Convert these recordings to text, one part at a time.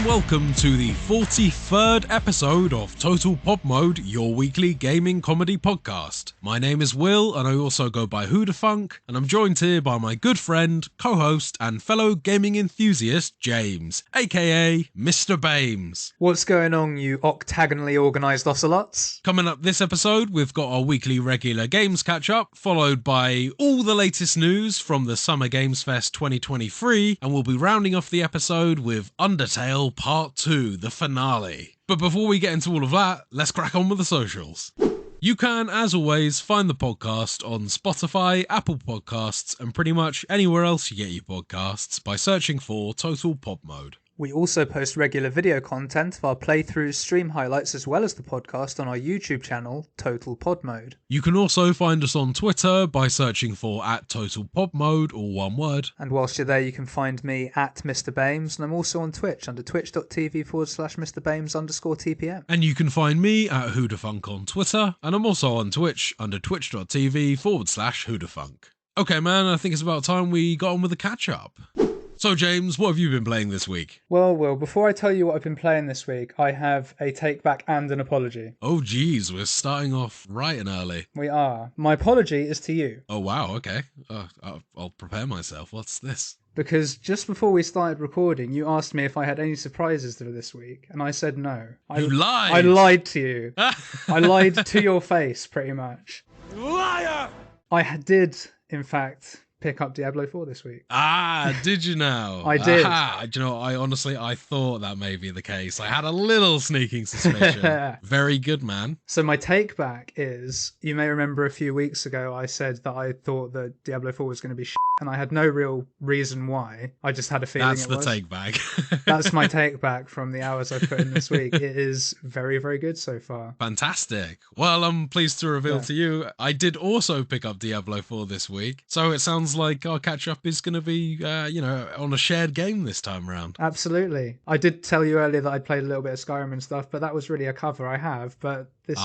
and welcome to the 43rd episode of Total Pop Mode, your weekly gaming comedy podcast. My name is Will, and I also go by Hoodafunk, and I'm joined here by my good friend, co-host, and fellow gaming enthusiast, James, aka Mr. Bames. What's going on, you octagonally organised ocelots? Coming up this episode, we've got our weekly regular games catch-up, followed by all the latest news from the Summer Games Fest 2023, and we'll be rounding off the episode with Undertale Part 2, the finale. But before we get into all of that, let's crack on with the socials. You can, as always, find the podcast on Spotify, Apple Podcasts, and pretty much anywhere else you get your podcasts by searching for Total Pop Mode. We also post regular video content of our playthroughs, stream highlights, as well as the podcast on our YouTube channel, Total Pod Mode. You can also find us on Twitter by searching for @TotalPodMode, all one word. And whilst you're there, you can find me at Mr. Bames, and I'm also on Twitch under twitch.tv/MrBames_TPM. And you can find me at Hoodafunk on Twitter, and I'm also on Twitch under twitch.tv/Hoodafunk. Okay, man, I think it's about time we got on with the catch-up. So, James, what have you been playing this week? Well, Will, before I tell you what I've been playing this week, I have a take back and an apology. Oh, geez, we're starting off right and early. We are. My apology is to you. Oh, wow, okay. I'll prepare myself. What's this? Because just before we started recording, you asked me if I had any surprises for this week, and I said no. You lied! I lied to you. I lied to your face, pretty much. Liar! I did, in fact, pick up Diablo 4 this week. Ah, did you now? I did. Aha. Do you know, I thought that may be the case. I had a little sneaking suspicion. Very good, man. So my take back is, you may remember a few weeks ago I said that I thought that Diablo 4 was going to be shit, and I had no real reason why. I just had a feeling That's the take back. That's my take back from the hours I've put in this week. It is very, very good so far. Fantastic. Well, I'm pleased to reveal to you, I did also pick up Diablo 4 this week. So it sounds like our catch-up is going to be, on a shared game this time around. Absolutely. I did tell you earlier that I'd played a little bit of Skyrim and stuff, but that was really a cover. I have, but this is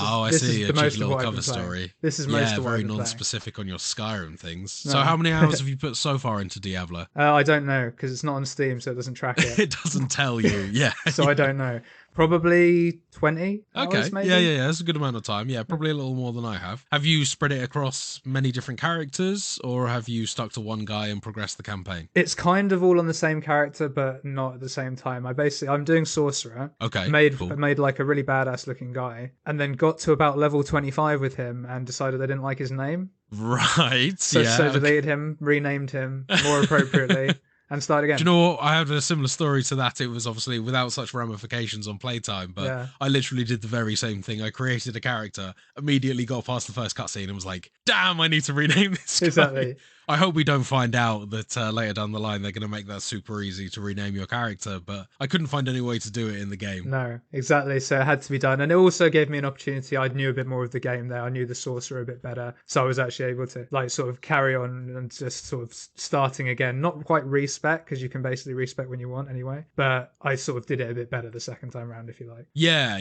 the most of what I've been playing. This is most of what I've been playing. Yeah, very non-specific on your Skyrim things. No. So how many hours have you put so far into Diablo? I don't know, because it's not on Steam, so it doesn't track it. It doesn't tell you, yeah. So I don't know. Probably 20 okay. hours, maybe? Yeah, that's a good amount of time. Yeah, probably a little more than I have. Have you spread it across many different characters, or have you stuck to one guy and progressed the campaign? It's kind of all on the same character, but not at the same time. I'm doing Sorcerer. Okay, I made like a really badass looking guy, and then got to about level 25 with him and decided I didn't like his name. Right, So deleted him, renamed him more appropriately. And start again. Do you know what? I have a similar story to that. It was obviously without such ramifications on playtime, but I literally did the very same thing. I created a character, immediately got past the first cutscene and was like, damn, I need to rename this guy. Exactly. I hope we don't find out that later down the line they're going to make that super easy to rename your character, but I couldn't find any way to do it in the game. No, exactly. So it had to be done. And it also gave me an opportunity. I knew a bit more of the game there. I knew the Sorcerer a bit better. So I was actually able to sort of carry on and just sort of starting again. Not quite respec, because you can basically respec when you want anyway. But I sort of did it a bit better the second time around, if you like. Yeah.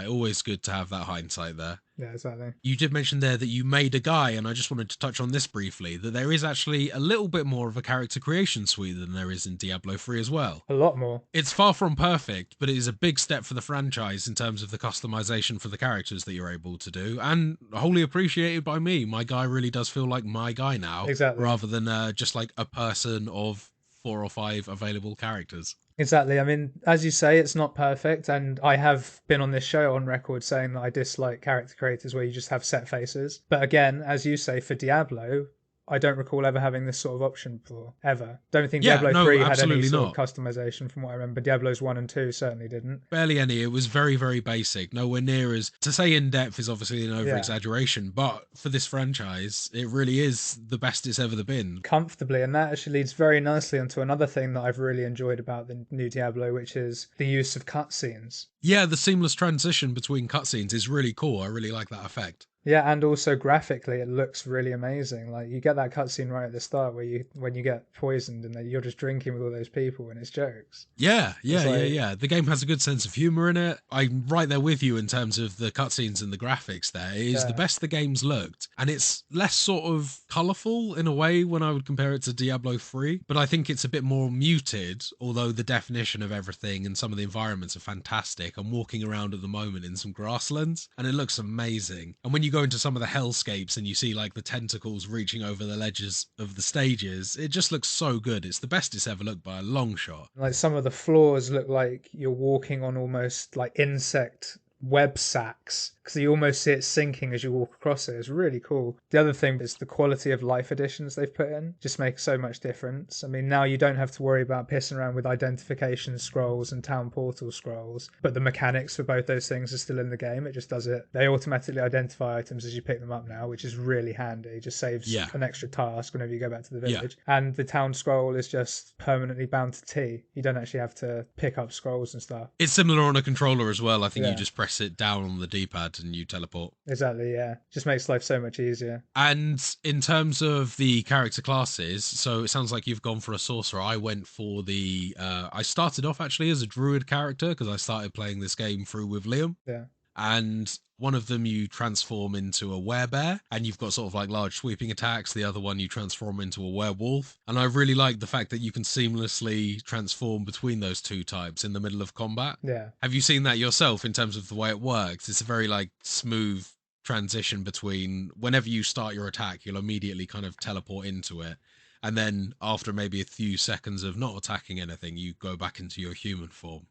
Always good to have that hindsight there. Yeah, exactly. You did mention there that you made a guy, and I just wanted to touch on this briefly, that there is actually a little bit more of a character creation suite than there is in Diablo 3 as well. A lot more. It's far from perfect, but it is a big step for the franchise in terms of the customization for the characters that you're able to do, and wholly appreciated by me. My guy really does feel like my guy now, exactly, rather than just like a person of 4 or 5 available characters. Exactly. I mean, as you say, it's not perfect, and I have been on this show on record saying that I dislike character creators where you just have set faces. But again, as you say, for Diablo, I don't recall ever having this sort of option before, ever. Don't think Diablo 3 had any sort of customization from what I remember. Diablo's 1 and 2 certainly didn't. Barely any. It was very, very basic. Nowhere near as... To say in-depth is obviously an over-exaggeration, but for this franchise, it really is the best it's ever been. Comfortably, and that actually leads very nicely onto another thing that I've really enjoyed about the new Diablo, which is the use of cutscenes. Yeah, the seamless transition between cutscenes is really cool. I really like that effect. Yeah, and also graphically, it looks really amazing. Like you get that cutscene right at the start where when you get poisoned and then you're just drinking with all those people and it's jokes. Yeah, It's yeah, yeah, like, yeah. The game has a good sense of humor in it. I'm right there with you in terms of the cutscenes and the graphics there. It is the yeah, best the game's looked. And it's less sort of colourful in a way when I would compare it to Diablo 3. But I think it's a bit more muted, although the definition of everything and some of the environments are fantastic. I'm walking around at the moment in some grasslands and it looks amazing. And when you go into some of the hellscapes and you see like the tentacles reaching over the ledges of the stages, it just looks so good. It's the best it's ever looked by a long shot. like some of the floors look like you're walking on almost like insect web sacks because you almost see it sinking as you walk across it. It's really cool. The other thing is the quality of life additions they've put in just makes so much difference. I mean, now you don't have to worry about pissing around with identification scrolls and town portal scrolls, but the mechanics for both those things are still in the game. It just does it. They automatically identify items as you pick them up now, which is really handy. It just saves Yeah. an extra task whenever you go back to the Yeah. village. And the town scroll is just permanently bound to T. You don't actually have to pick up scrolls and stuff. It's similar on a controller as well. I think you Yeah. just press it down on the D-pad and you teleport. Exactly, yeah. Just makes life so much easier. And in terms of the character classes, so it sounds like you've gone for a sorcerer. I went for I started off actually as a druid character because I started playing this game through with Liam. Yeah. And one of them you transform into a werebear and you've got sort of like large sweeping attacks. The other one you transform into a werewolf. And I really like the fact that you can seamlessly transform between those two types in the middle of combat. Yeah. Have you seen that yourself in terms of the way it works? It's a very like smooth transition between whenever you start your attack, you'll immediately kind of teleport into it. And then after maybe a few seconds of not attacking anything, you go back into your human form.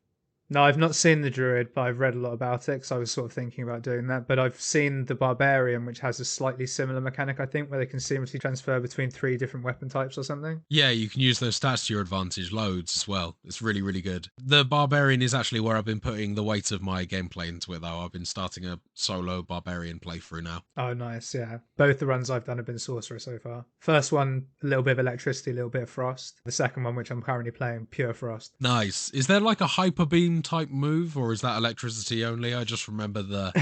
No, I've not seen the druid, but I've read a lot about it because I was sort of thinking about doing that. But I've seen the barbarian, which has a slightly similar mechanic, I think, where they can seamlessly transfer between 3 different weapon types or something. Yeah, you can use those stats to your advantage loads as well. It's really, really good. The barbarian is actually where I've been putting the weight of my gameplay into it, though. I've been starting a solo barbarian playthrough now. Oh, nice. Yeah. Both the runs I've done have been sorcerer so far. First one, a little bit of electricity, a little bit of frost. The second one, which I'm currently playing, pure frost. Nice. Is there like a hyper beam type move, or is that electricity only? I just remember the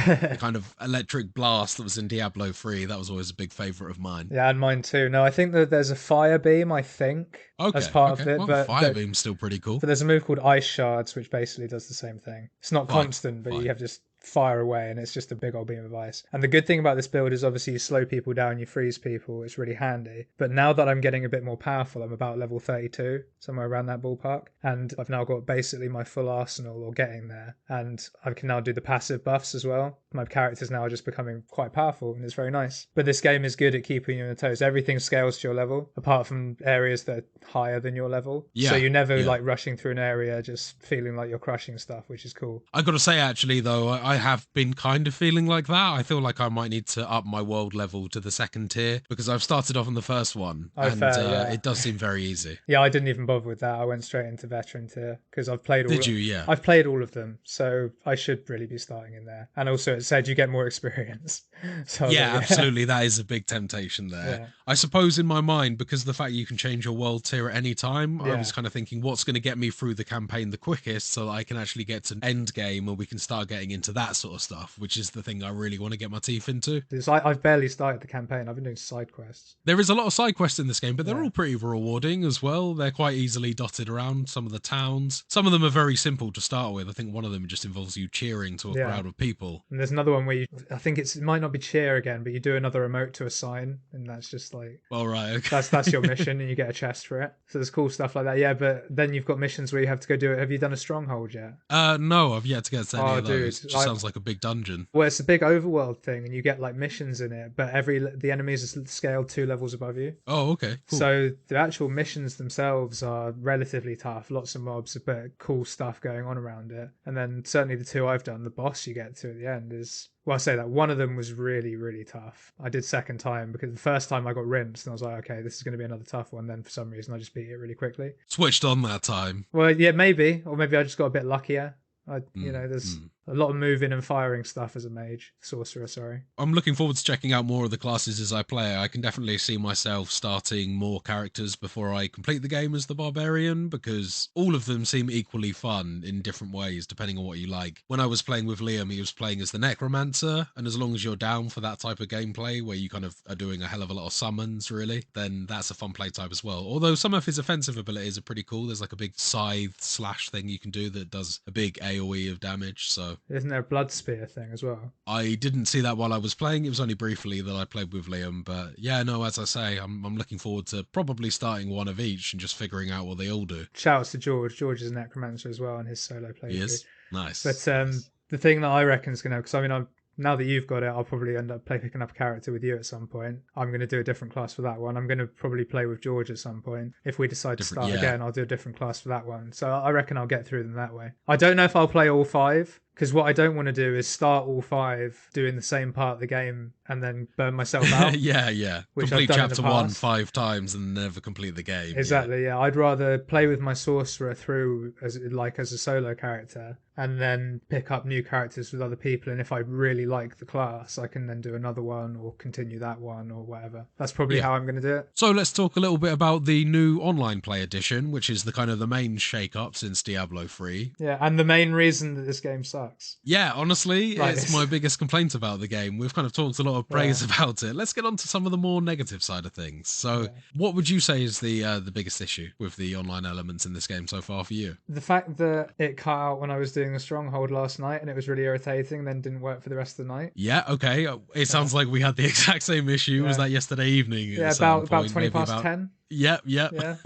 kind of electric blast that was in Diablo 3. That was always a big favorite of mine. Yeah, and mine too. No, I think that there's a fire beam, I think, as part of it. Well, But fire beam's still pretty cool. But there's a move called Ice Shards, which basically does the same thing. It's not Fine, constant, but fine. you have just fire away and it's just a big old beam of ice. And the good thing about this build is obviously you slow people down, you freeze people, it's really handy. But now that I'm getting a bit more powerful, I'm about level 32, somewhere around that ballpark. And I've now got basically my full arsenal or getting there. And I can now do the passive buffs as well. My character's now just becoming quite powerful and it's very nice. But this game is good at keeping you on your toes. Everything scales to your level, apart from areas that are higher than your level. Yeah, so you're never yeah. like rushing through an area just feeling like you're crushing stuff, which is cool. I gotta say, actually, though, I have been kind of feeling like that. I feel like I might need to up my world level to the second tier because I've started off on the first one, and fair, yeah. it does seem very easy. Yeah, I didn't even bother with that. I went straight into veteran tier because I've played all. Did you? Yeah. I've played all of them, so I should really be starting in there. And also, it said you get more experience. So Yeah, absolutely. That is a big temptation there. Yeah. I suppose in my mind, because of the fact you can change your world tier at any time, I Yeah. was kind of thinking what's going to get me through the campaign the quickest so that I can actually get to end game and we can start getting into that sort of stuff, which is the thing I really want to get my teeth into. I've barely started the campaign. I've been doing side quests. There is a lot of side quests in this game, but they're Yeah. all pretty rewarding as well. They're quite easily dotted around some of the towns. Some of them are very simple to start with. I think one of them just involves you cheering to a Yeah. crowd of people. And there's another one where I think it might not be cheer again, but you do another emote to a sign, and that's just like All right, okay. that's your mission, and you get a chest for it. So there's cool stuff like that. Yeah, but then you've got missions where you have to go do it. Have you done a stronghold yet? No, I've yet to get to any Oh, of those. dude, It just sounds like a big dungeon. Well, it's a big overworld thing, and you get like missions in it, but the enemies are scaled 2 levels above you. Oh, okay, cool. So the actual missions themselves are relatively tough, lots of mobs, but cool stuff going on around it. And then certainly the two I've done, the boss you get to at the end is, well, I say that one of them was really, really tough. I did second time because the first time I got rinsed and I was like, okay, this is going to be another tough one. Then for some reason I just beat it really quickly. Switched on that time. Well, yeah, maybe, or maybe I just got a bit luckier. There's A lot of moving and firing stuff as a mage, sorcerer, sorry. I'm looking forward to checking out more of the classes as I play. I can definitely see myself starting more characters before I complete the game as the barbarian, because all of them seem equally fun in different ways depending on what you like. When I was playing with Liam, he was playing as the necromancer, and as long as you're down for that type of gameplay where you kind of are doing a hell of a lot of summons, really, then that's a fun play type as well. Although some of his offensive abilities are pretty cool. There's like a big scythe slash thing you can do that does a big AoE of damage. So Isn't there a blood spear thing as well? I didn't see that while I was playing. It was only briefly that I played with Liam, but yeah, no, as I say, I'm looking forward to probably starting one of each and just figuring out what they all do. Shouts to George. George is a necromancer as well in his solo He playthrough. is nice. But Nice. the thing that I reckon is going to, because I mean, now that you've got it, I'll probably end up picking up a character with you at some point. I'm going to do a different class for that one. I'm going to probably play with George at some point. If we decide to Different, start yeah. again, I'll do a different class for that one. So I reckon I'll get through them that way. I don't know if I'll play all 5, because what I don't want to do is start all 5 doing the same part of the game and then burn myself out. Yeah. Which Complete I've done in the chapter 1 past. 5 times and never complete the game. Exactly, yeah. I'd rather play with my sorcerer through as a solo character, and then pick up new characters with other people. And if I really like the class, I can then do another one or continue that one or whatever. That's probably how I'm going to do it. So let's talk a little bit about the new online play edition, which is the kind of the main shake-up since Diablo 3. Yeah, and the main reason that this game sucks. Yeah, honestly, Like it's this. my biggest complaint about the game. We've kind of talked a lot of praise about it. Let's get on to some of the more negative side of things. So, what would you say is the biggest issue with the online elements in this game so far for you? The fact that it cut out when I was doing a stronghold last night and it was really irritating, then didn't work for the rest of the night. Yeah, okay. It sounds like we had the exact same issue. Was that yesterday evening? Yeah, about 20 past 10. Yep. Yeah.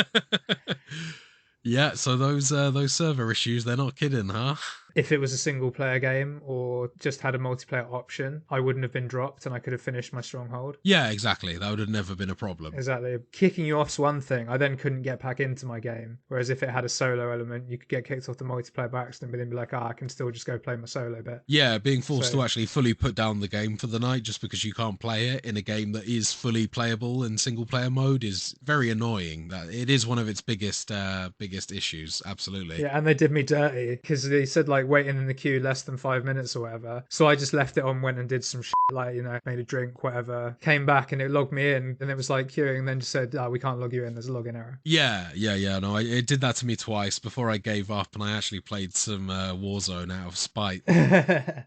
Yeah, so those server issues, they're not kidding, huh? If it was a single player game or just had a multiplayer option, I wouldn't have been dropped and I could have finished my stronghold. Yeah, exactly. That would have never been a problem. Exactly. Kicking you off's one thing. I then couldn't get back into my game. Whereas if it had a solo element, you could get kicked off the multiplayer by accident, but then be like, I can still just go play my solo bit. Yeah, being forced to actually fully put down the game for the night just because you can't play it in a game that is fully playable in single player mode is very annoying. That it is one of its biggest issues, absolutely. Yeah, and they did me dirty because they said like waiting in the queue less than 5 minutes or whatever. So I just left it on, went and did some shit, like, made a drink, whatever. Came back and it logged me in and it was like queuing and then just said, we can't log you in. There's a login error. Yeah. No, it did that to me twice before I gave up and I actually played some Warzone out of spite.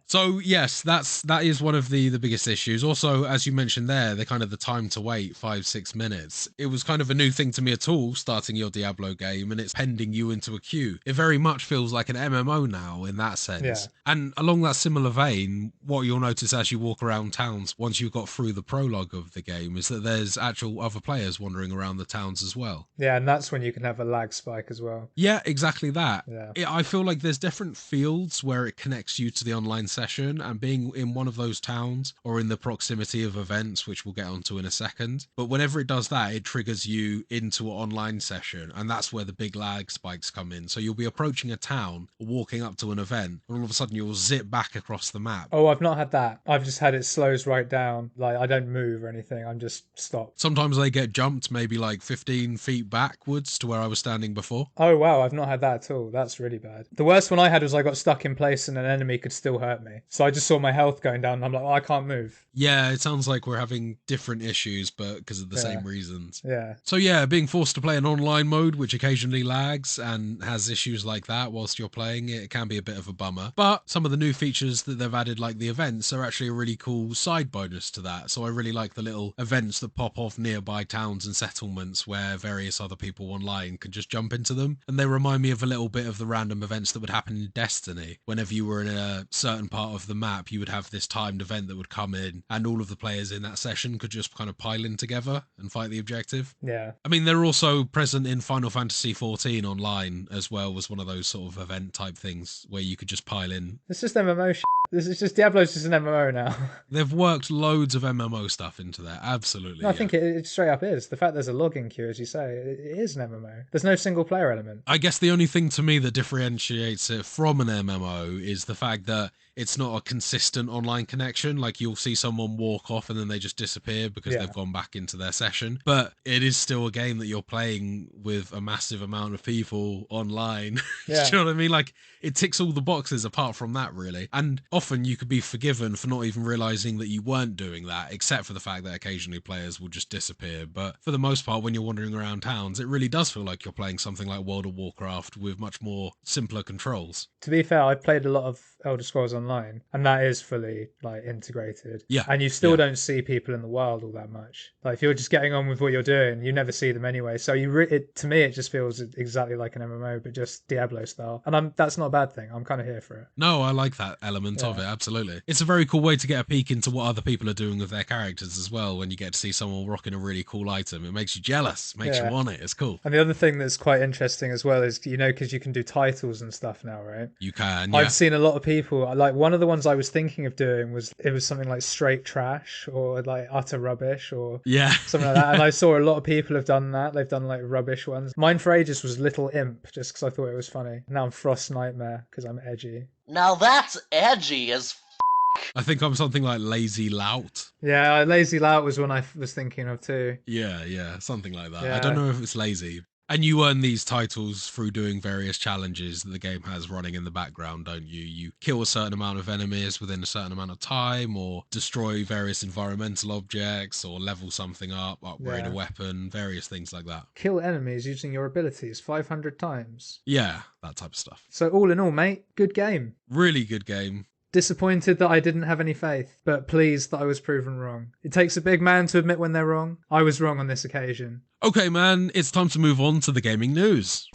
So yes, that is one of the biggest issues. Also, as you mentioned there, the kind of the time to wait 5-6 minutes. It was kind of a new thing to me at all, starting your Diablo game, and it's pending you into a queue. It very much feels like an MMO now in that sense. Yeah. And along that similar vein, what you'll notice as you walk around towns once you've got through the prologue of the game is that there's actual other players wandering around the towns as well. Yeah, and that's when you can have a lag spike as well. Yeah, exactly that. Yeah. I feel like there's different fields where it connects you to the online session, and being in one of those towns or in the proximity of events, which we'll get onto in a second. But whenever it does that, it triggers you into an online session, and that's where the big lag spikes come in. So you'll be approaching a town or walking up to an event, and all of a sudden you'll zip back across the map. Oh, I've not had that. I've just had it slows right down. Like, I don't move or anything. I'm just stopped. Sometimes they get jumped maybe like 15 feet backwards to where I was standing before. Oh, wow. I've not had that at all. That's really bad. The worst one I had was I got stuck in place and an enemy could still hurt me. So I just saw my health going down and I'm like, I can't move. Yeah, it sounds like we're having different issues, but because of the same reasons. Yeah. So yeah, being forced to play an online mode, which occasionally lags and has issues like that whilst you're playing it, can be a bit of a bummer. But some of the new features that they've added, like the events, are actually a really cool side bonus to that. So I really like the little events that pop off nearby towns and settlements where various other people online can just jump into them. And they remind me of a little bit of the random events that would happen in Destiny. Whenever you were in a certain part of the map, you would have this timed event that would come in, and all of the players in that session could just kind of pile in together and fight the objective. Yeah. I mean, they're also present in Final Fantasy XIV online as well, was one of those sort of event type things where you could just pile in. It's just MMO shit. This is just Diablo's just an MMO now. They've worked loads of MMO stuff into there. Absolutely. No, I Yeah. think it straight up is. The fact there's a login queue, as you say, it is an MMO. There's no single player element. I guess the only thing to me that differentiates it from an MMO is the fact that it's not a consistent online connection. Like you'll see someone walk off and then they just disappear because Yeah. they've gone back into their session. But it is still a game that you're playing with a massive amount of people online. Yeah. Do you know what I mean? Like it ticks all the boxes apart from that, really. And often you could be forgiven for not even realizing that you weren't doing that, except for the fact that occasionally players will just disappear. But for the most part, when you're wandering around towns, it really does feel like you're playing something like World of Warcraft with much more simpler controls. To be fair, I played a lot of Elder Scrolls Online, and that is fully like integrated. Yeah, and you still yeah. don't see people in the wild all that much. Like if you're just getting on with what you're doing, you never see them anyway. So to me, it just feels exactly like an MMO, but just Diablo style. And that's not a bad thing. I'm kind of here for it. No, I like that element of it, absolutely. It's a very cool way to get a peek into what other people are doing with their characters as well when you get to see someone rocking a really cool item. It makes you jealous, makes you want it. It's cool. And the other thing that's quite interesting as well is, because you can do titles and stuff now, right? You can, yeah. I've seen a lot of people, like one of the ones I was thinking of doing was something like straight trash or like utter rubbish or something like that. And I saw a lot of people have done that. They've done like rubbish ones. Mine for ages was Little Imp, just because I thought it was funny. Now I'm Frost Nightmare because I'm edgy. Now that's edgy as I think I'm something like Lazy Lout. Yeah, Lazy Lout was one I was thinking of too. Yeah, something like that. Yeah. I don't know if it's lazy. And you earn these titles through doing various challenges that the game has running in the background, don't you? You kill a certain amount of enemies within a certain amount of time, or destroy various environmental objects, or level something up, upgrade a weapon, various things like that. Kill enemies using your abilities 500 times. Yeah, that type of stuff. So all in all, mate, good game. Really good game. Disappointed that I didn't have any faith, but pleased that I was proven wrong. It takes a big man to admit when they're wrong. I was wrong on this occasion. Okay, man, it's time to move on to the gaming news.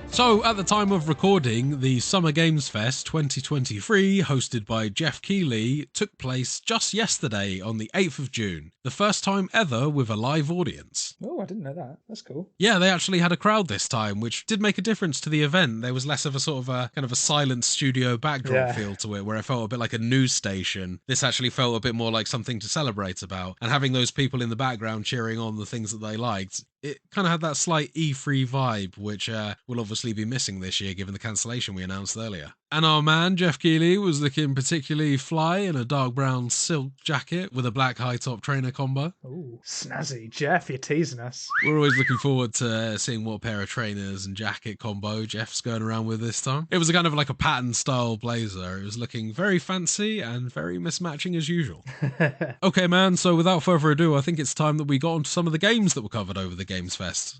So, at the time of recording, the Summer Games Fest 2023, hosted by Jeff Keighley, took place just yesterday on the 8th of June. The first time ever with a live audience. Oh, I didn't know that. That's cool. Yeah, they actually had a crowd this time, which did make a difference to the event. There was less of a sort of a kind of a silent studio backdrop feel to it, where it felt a bit like a news station. This actually felt a bit more like something to celebrate about. And having those people in the background cheering on the things that they liked, it kind of had that slight E3 vibe, which will obviously be missing this year given the cancellation we announced earlier. And our man, Jeff Keighley, was looking particularly fly in a dark brown silk jacket with a black high-top trainer combo. Ooh, snazzy. Jeff, you're teasing us. We're always looking forward to seeing what pair of trainers and jacket combo Jeff's going around with this time. It was a kind of like a pattern-style blazer. It was looking very fancy and very mismatching as usual. Okay, man, so without further ado, I think it's time that we got onto some of the games that were covered over the Games Fest.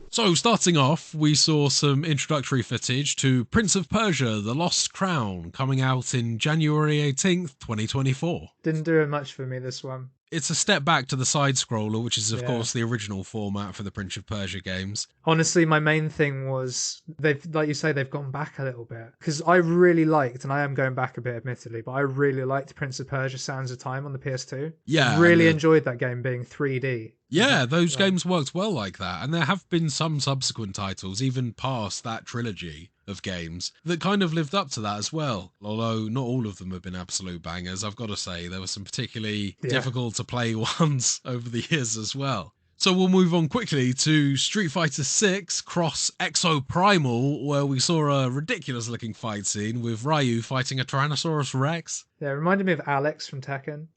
So, starting off, we saw some introductory footage to Prince of Persia: The Lost Crown, coming out in January 18th, 2024. Didn't do much for me, this one. It's a step back to the side-scroller, which is, of course, the original format for the Prince of Persia games. Honestly, my main thing was, like you say, they've gone back a little bit. Because I really liked, and I am going back a bit admittedly, but I really liked Prince of Persia: Sands of Time on the PS2. Yeah. Really enjoyed that game being 3D. Yeah, those games worked well like that, and there have been some subsequent titles, even past that trilogy of games, that kind of lived up to that as well. Although not all of them have been absolute bangers, I've got to say, there were some particularly difficult to play ones over the years as well. So we'll move on quickly to Street Fighter 6 Cross Exo Primal, where we saw a ridiculous looking fight scene with Ryu fighting a Tyrannosaurus Rex. Yeah, it reminded me of Alex from Tekken.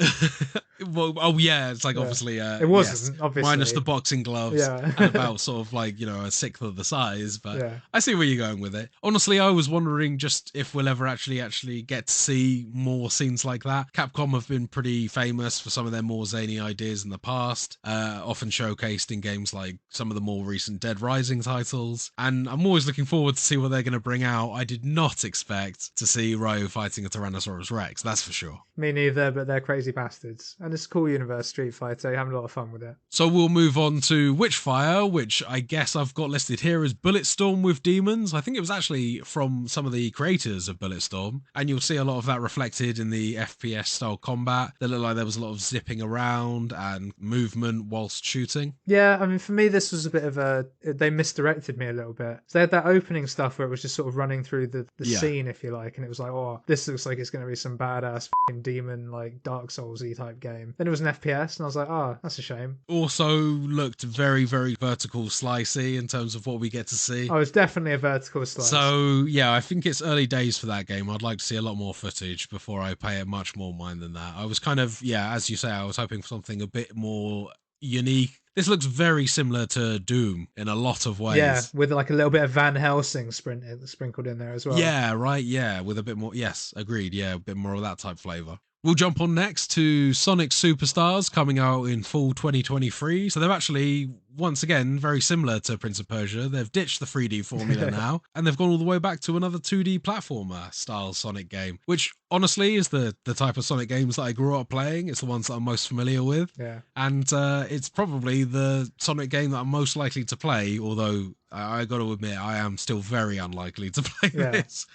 Well, oh yeah, it's like obviously it wasn't obviously minus the boxing gloves and about sort of like, a sixth of the size, but I see where you're going with it. Honestly, I was wondering just if we'll ever actually get to see more scenes like that. Capcom have been pretty famous for some of their more zany ideas in the past, often showcased in games like some of the more recent Dead Rising titles, and I'm always looking forward to see what they're going to bring out. I did not expect to see Ryu fighting a Tyrannosaurus Rex. That's for sure. Me neither, but they're crazy bastards. And it's a cool universe, Street Fighter. Having a lot of fun with it. So we'll move on to Witchfire, which I guess I've got listed here as Bulletstorm with demons. I think it was actually from some of the creators of Bulletstorm, and you'll see a lot of that reflected in the FPS style combat. They looked like there was a lot of zipping around and movement whilst shooting. Yeah, I mean, for me, this was a bit of they misdirected me a little bit. So they had that opening stuff where it was just sort of running through the scene, if you like, and it was like, oh, this looks like it's going to be some badass fucking demon, like Dark Souls-y type game. Then it was an FPS, and I was like, oh, that's a shame. Also looked very, very vertical slicey in terms of what we get to see. Oh, it's definitely a vertical slice. So, yeah, I think it's early days for that game. I'd like to see a lot more footage before I pay it much more mind than that. I was kind of, as you say, I was hoping for something a bit more unique. This looks very similar to Doom in a lot of ways. Yeah, with like a little bit of Van Helsing sprinkled in there as well. Yeah, right, yeah, with a bit more, yes, agreed, yeah, a bit more of that type flavour. We'll jump on next to Sonic Superstars, coming out in fall 2023. So they're actually, once again, very similar to Prince of Persia. They've ditched the 3D formula now, and they've gone all the way back to another 2D platformer style Sonic game, which honestly is the type of Sonic games that I grew up playing. It's the ones that I'm most familiar with. Yeah. And it's probably the Sonic game that I'm most likely to play, although I got to admit, I am still very unlikely to play this.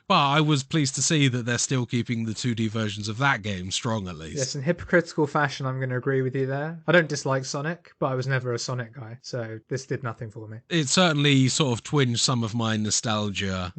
But I was pleased to see that they're still keeping the 2D versions of that game strong, at least. Yes, in hypocritical fashion, I'm going to agree with you there. I don't dislike Sonic, but I was never a Sonic guy, so this did nothing for me. It certainly sort of twinged some of my nostalgia,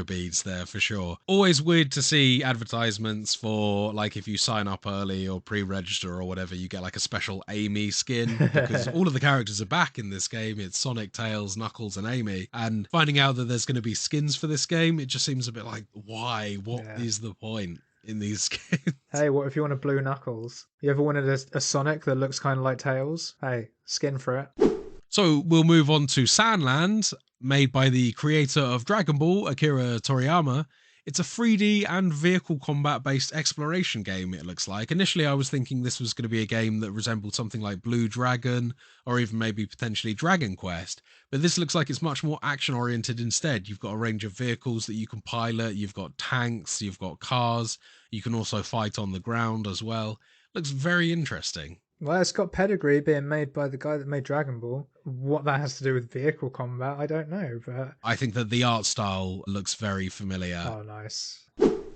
beats there for sure. Always weird to see advertisements for, like, if you sign up early or pre-register or whatever, you get like a special Amy skin, because all of the characters are back in this game. It's Sonic, Tails, Knuckles, and Amy. And finding out that there's going to be skins for this game, it just seems a bit like, why? What is the point in these games? Hey, what if you want a blue Knuckles? You ever wanted a Sonic that looks kind of like Tails? Hey, skin for it. So we'll move on to Sandland, made by the creator of Dragon Ball, Akira Toriyama. It's a 3D and vehicle combat based exploration game, it looks like. Initially, I was thinking this was going to be a game that resembled something like Blue Dragon, or even maybe potentially Dragon Quest. But this looks like it's much more action oriented instead. You've got a range of vehicles that you can pilot, you've got tanks, you've got cars, you can also fight on the ground as well. Looks very interesting. Well, it's got pedigree being made by the guy that made Dragon Ball. What that has to do with vehicle combat, I don't know, but... I think that the art style looks very familiar. Oh, nice.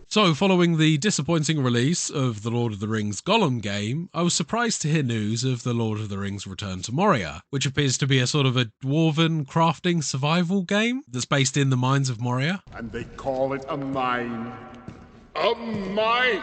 So, following the disappointing release of the Lord of the Rings Gollum game, I was surprised to hear news of the Lord of the Rings Return to Moria, which appears to be a sort of a dwarven crafting survival game that's based in the mines of Moria. And they call it a mine. A mine!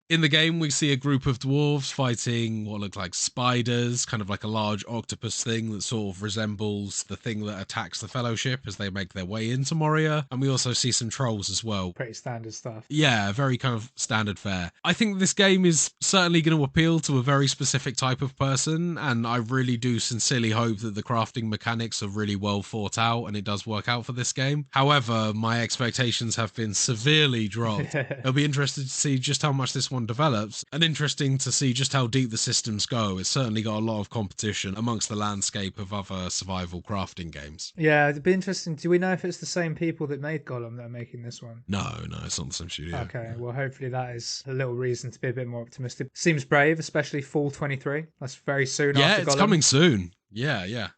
In the game, we see a group of dwarves fighting what look like spiders, kind of like a large octopus thing that sort of resembles the thing that attacks the Fellowship as they make their way into Moria. And we also see some trolls as well. Pretty standard stuff. Yeah, very kind of standard fare. I think this game is certainly going to appeal to a very specific type of person, and I really do sincerely hope that the crafting mechanics are really well thought out and it does work out for this game. However, my expectations have been severely dropped. I'll be interested to see just how much this one develops, and interesting to see just how deep the systems go. It's certainly got a lot of competition amongst the landscape of other survival crafting games. Yeah, it'd be interesting. Do we know if it's the same people that made Gollum that are making this one? No, it's not the same studio. Okay, well, hopefully that is a little reason to be a bit more optimistic. Seems brave, especially fall 23. That's very soon after Gollum. Yeah, it's coming soon. Yeah.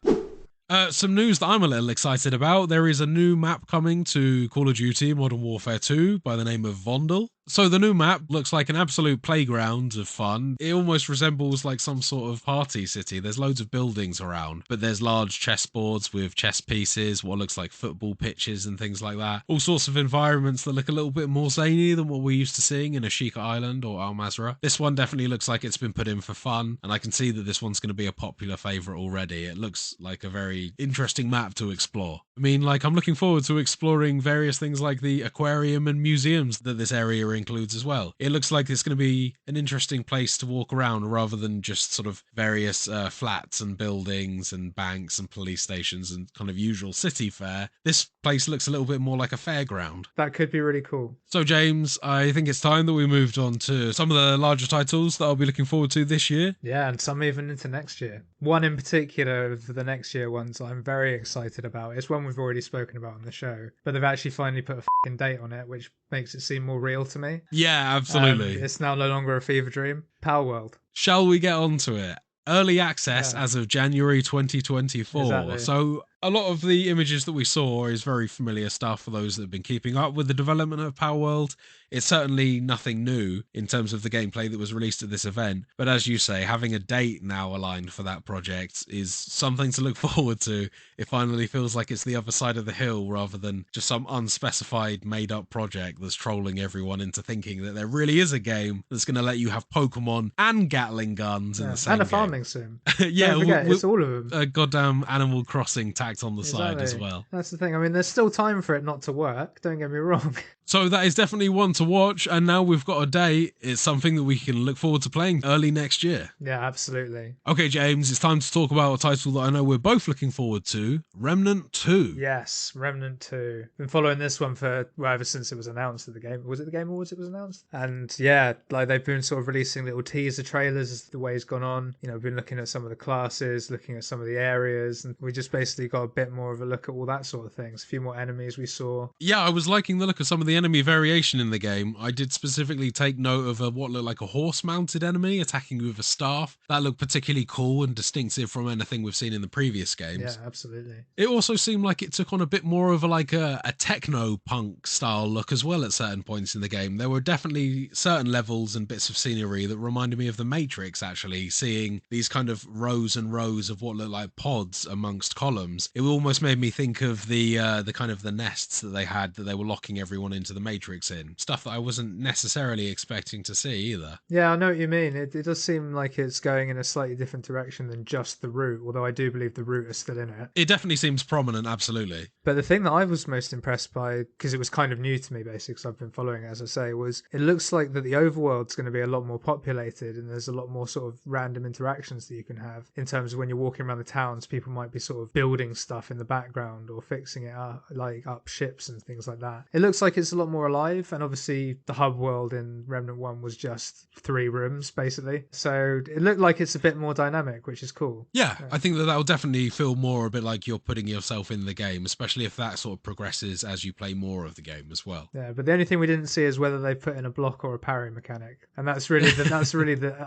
Some news that I'm a little excited about. There is a new map coming to Call of Duty Modern Warfare 2 by the name of Vondel. So the new map looks like an absolute playground of fun. It almost resembles like some sort of party city. There's loads of buildings around, but there's large chessboards with chess pieces, what looks like football pitches and things like that. All sorts of environments that look a little bit more zany than what we're used to seeing in Ashika Island or Al Mazrah. This one definitely looks like it's been put in for fun, and I can see that this one's going to be a popular favourite already. It looks like a very interesting map to explore. I mean, like, I'm looking forward to exploring various things like the aquarium and museums that this area includes as well. It looks like it's going to be an interesting place to walk around rather than just sort of various flats and buildings and banks and police stations and kind of usual city fare. This place looks a little bit more like a fairground. That could be really cool. So James, I think it's time that we moved on to some of the larger titles that I'll be looking forward to this year. Yeah, and some even into next year. One in particular of the next year ones I'm very excited about. It's one we've already spoken about on the show, but they've actually finally put a fucking date on it, which makes it seem more real to me. Yeah, absolutely. It's now no longer a fever dream. Power World. Shall we get on to it? Early access Yeah. as of January 2024. Exactly. So a lot of the images that we saw is very familiar stuff for those that have been keeping up with the development of Power World. It's certainly nothing new in terms of the gameplay that was released at this event. But as you say, having a date now aligned for that project is something to look forward to. It finally feels like it's the other side of the hill rather than just some unspecified made up project that's trolling everyone into thinking that there really is a game that's going to let you have Pokemon and Gatling guns in the same and a game. farming sim. Yeah, Don't forget, it's all of them. a goddamn Animal Crossing tacked on the side as well. That's the thing. I mean, there's still time for it not to work. Don't get me wrong. So that is definitely one to watch, and now we've got a date. It's something that we can look forward to playing early next year. Yeah, absolutely. Okay, James, it's time to talk about a title that I know we're both looking forward to, Remnant 2. Yes, Remnant 2. Been following this one for, well, ever since it was announced at the game. Was it the Game Awards it was announced? And yeah, like they've been sort of releasing little teaser trailers as the way's gone on. You know, we've been looking at some of the classes, looking at some of the areas, and we just basically got a bit more of a look at all that sort of things. A few more enemies we saw. Yeah, I was liking the look of some of the enemy variation in the game. I did specifically take note of what looked like a horse-mounted enemy attacking you with a staff. That looked particularly cool and distinctive from anything we've seen in the previous games. Yeah, absolutely. It also seemed like it took on a bit more of a techno-punk style look as well at certain points in the game. There were definitely certain levels and bits of scenery that reminded me of The Matrix, actually, seeing these kind of rows and rows of what looked like pods amongst columns. It almost made me think of the kind of the nests that they had that they were locking everyone into the Matrix in. Stuff that I wasn't necessarily expecting to see either. Yeah, I know what you mean. It does seem like it's going in a slightly different direction than just the route, although I do believe the route is still in it. It definitely seems prominent, absolutely. But the thing that I was most impressed by, because it was kind of new to me basically, because I've been following it, as I say, was it looks like that the overworld's going to be a lot more populated, and there's a lot more sort of random interactions that you can have in terms of when you're walking around the towns. People might be sort of building stuff in the background or fixing it up, like up ships and things like that. It looks like it's a lot more alive, and obviously the hub world in Remnant 1 was just 3 rooms basically, so it looked like it's a bit more dynamic, which is cool. Yeah, I think that will definitely feel more a bit like you're putting yourself in the game, especially if that sort of progresses as you play more of the game as well. Yeah, but the only thing we didn't see is whether they put in a block or a parry mechanic, and that's really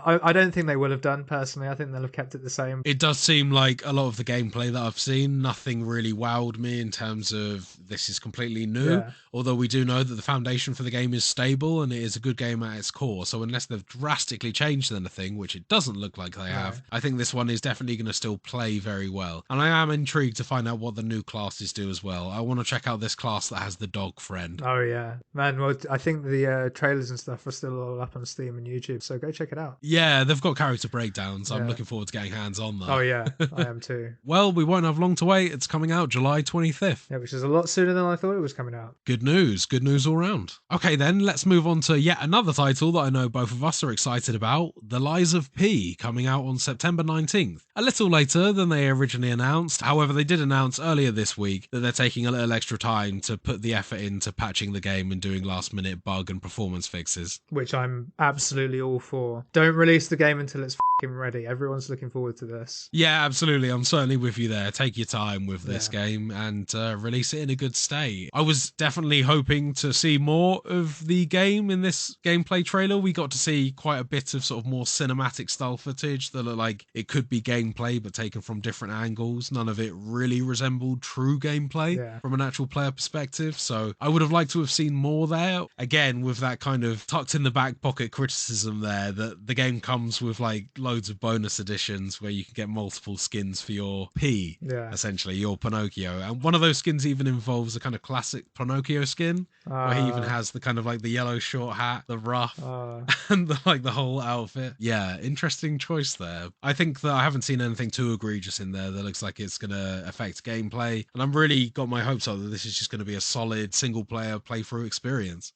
I don't think they will have done personally. I think they'll have kept it the same. It does seem like a lot of the gameplay that I've seen, nothing really wowed me in terms of this is completely new, although we do know that the foundation for the game is stable and it is a good game at its core, so unless they've drastically changed anything, which it doesn't look like they have, I think this one is definitely going to still play very well. And I am intrigued to find out what the new classes do as well. I want to check out this class that has the dog friend. Oh yeah, man. Well, I think the trailers and stuff are still all up on Steam and YouTube, so go check it out. Yeah, they've got character breakdowns. I'm looking forward to getting hands on that. Oh yeah, I am too. Well, we won't have long to wait. It's coming out July 25th. Yeah, which is a lot sooner than I thought it was coming out. Good news all round. Okay then, let's move on to yet another title that I know both of us are excited about, The Lies of P, coming out on September 19th. A little later than they originally announced. However, they did announce earlier this week that they're taking a little extra time to put the effort into patching the game and doing last minute bug and performance fixes. Which I'm absolutely all for. Don't release the game until it's f***ing ready. Everyone's looking forward to this. Yeah, absolutely. I'm certainly with you there. Take your time with this game and release it in a good state. I was definitely hoping to see more of the game in this gameplay trailer. We got to see quite a bit of sort of more cinematic style footage that looked like it could be gameplay but taken from different angles. None of it really resembled true gameplay from an actual player perspective, so I would have liked to have seen more there. Again, with that kind of tucked in the back pocket criticism there, that the game comes with like loads of bonus editions where you can get multiple skins for your P, essentially your Pinocchio, and one of those skins even involves a kind of classic Pinocchio skin where he even has the kind of like the yellow short hat, the ruff, and the whole outfit. Yeah, interesting choice there. I think that I haven't seen anything too egregious in there that looks like it's going to affect gameplay, and I'm really got my hopes up that this is just going to be a solid single player playthrough experience.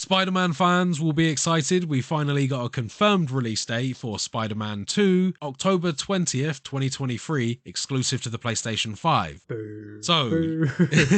Spider-Man fans will be excited. We finally got a confirmed release date for Spider-Man 2, October 20th, 2023, exclusive to the PlayStation 5. Boo. So, Boo.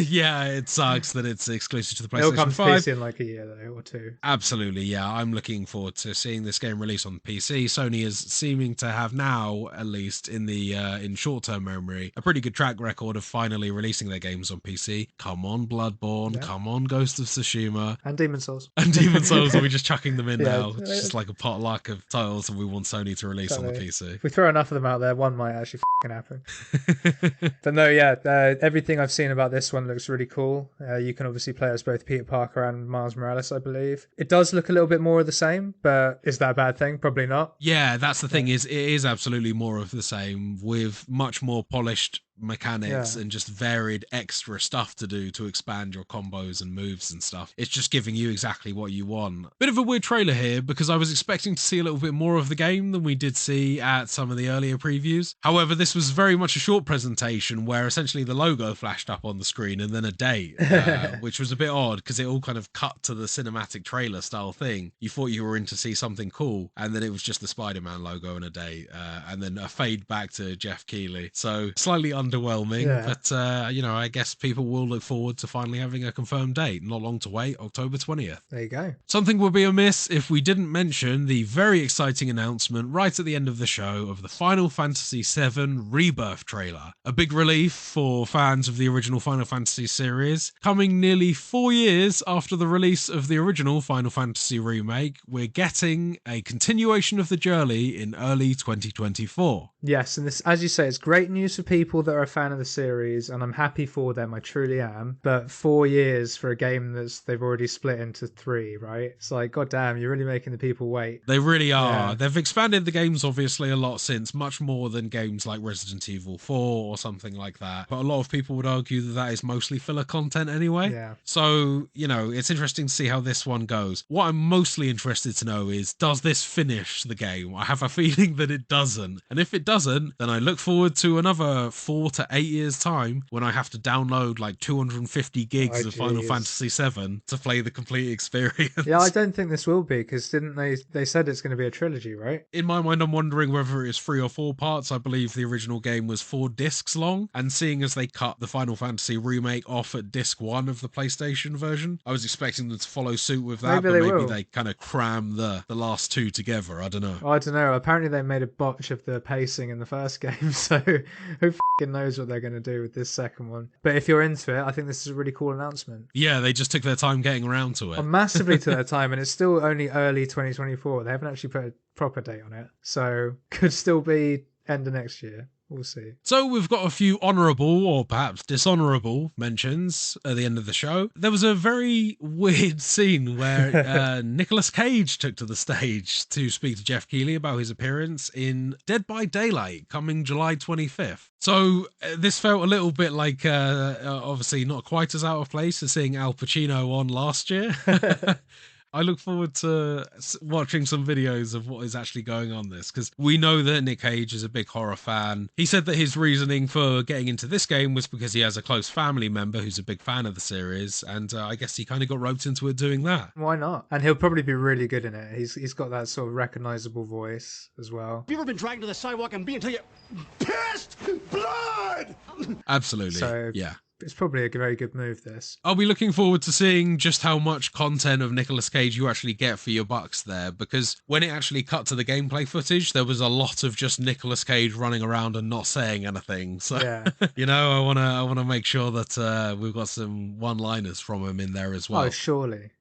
yeah, it sucks that it's exclusive to the It'll PlayStation come to 5. PC in like a year though, or two. Absolutely, yeah. I'm looking forward to seeing this game release on PC. Sony is seeming to have now, at least in the in short-term memory, a pretty good track record of finally releasing their games on PC. Come on, Bloodborne. Yeah. Come on, Ghost of Tsushima. And Demon's Souls. And Demon Souls, are we just chucking them in Yeah. now? It's just like a potluck of titles that we want Sony to release on the PC. If we throw enough of them out there, one might actually happen. But no, yeah, everything I've seen about this one looks really cool. You can obviously play as both Peter Parker and Miles Morales, I believe. It does look a little bit more of the same, but is that a bad thing? Probably not. Yeah, that's the thing, is it is absolutely more of the same with much more polished mechanics and just varied extra stuff to do to expand your combos and moves and stuff. It's just giving you exactly what you want. Bit of a weird trailer here because I was expecting to see a little bit more of the game than we did see at some of the earlier previews. However, this was very much a short presentation where essentially the logo flashed up on the screen and then a date, which was a bit odd because it all kind of cut to the cinematic trailer style thing. You thought you were in to see something cool, and then it was just the Spider-Man logo and a date, and then a fade back to Jeff Keighley. So slightly underwhelming, but I guess people will look forward to finally having a confirmed date. Not long to wait, October 20th. There you go. Something would be amiss if we didn't mention the very exciting announcement right at the end of the show of the Final Fantasy VII Rebirth trailer. A big relief for fans of the original Final Fantasy series. Coming nearly 4 years after the release of the original Final Fantasy remake, we're getting a continuation of the journey in early 2024. Yes, and this, as you say, it's great news for people that are a fan of the series, and I'm happy for them, I truly am. But 4 years for a game they've already split into 3, right? It's like, goddamn, you're really making the people wait. They really are. Yeah. They've expanded the games obviously a lot since, much more than games like Resident Evil 4 or something like that. But a lot of people would argue that that is mostly filler content anyway. Yeah. So, it's interesting to see how this one goes. What I'm mostly interested to know is, does this finish the game? I have a feeling that it doesn't. And if it doesn't, then I look forward to another 4 to 8 years' time when I have to download like 250 gigs of Final Fantasy VII to play the complete experience. Yeah, I don't think this will be, because didn't they said it's going to be a trilogy, right? In my mind, I'm wondering whether it is 3 or 4 parts. I believe the original game was 4 discs long, and seeing as they cut the Final Fantasy remake off at disc 1 of the PlayStation version, I was expecting them to follow suit with that, maybe they kind of cram the last 2 together. I don't know. I don't know. Apparently they made a botch of the pacing in the first game, so who f***ing knows what they're going to do with this second one. But if you're into it, I think this is a really cool announcement. Yeah, they just took their time getting around to it. Massively to their time, and it's still only early 2024. They haven't actually put a proper date on it, so could still be end of next year. We'll see. So we've got a few honourable or perhaps dishonourable mentions at the end of the show. There was a very weird scene where Nicolas Cage took to the stage to speak to Jeff Keighley about his appearance in Dead by Daylight coming July 25th. So this felt a little bit like, obviously not quite as out of place as seeing Al Pacino on last year. I look forward to watching some videos of what is actually going on this, because we know that Nick Cage is a big horror fan. He said that his reasoning for getting into this game was because he has a close family member who's a big fan of the series, and I guess he kind of got roped into it doing that. Why not? And he'll probably be really good in it. He's got that sort of recognizable voice as well. Have you ever been dragged to the sidewalk and beat until you pissed blood? Absolutely, So, yeah. It's probably a very good move, this. I'll be looking forward to seeing just how much content of Nicolas Cage you actually get for your bucks there, because when it actually cut to the gameplay footage, there was a lot of just Nicolas Cage running around and not saying anything. So, Yeah. I want to make sure that we've got some one-liners from him in there as well. Oh, surely.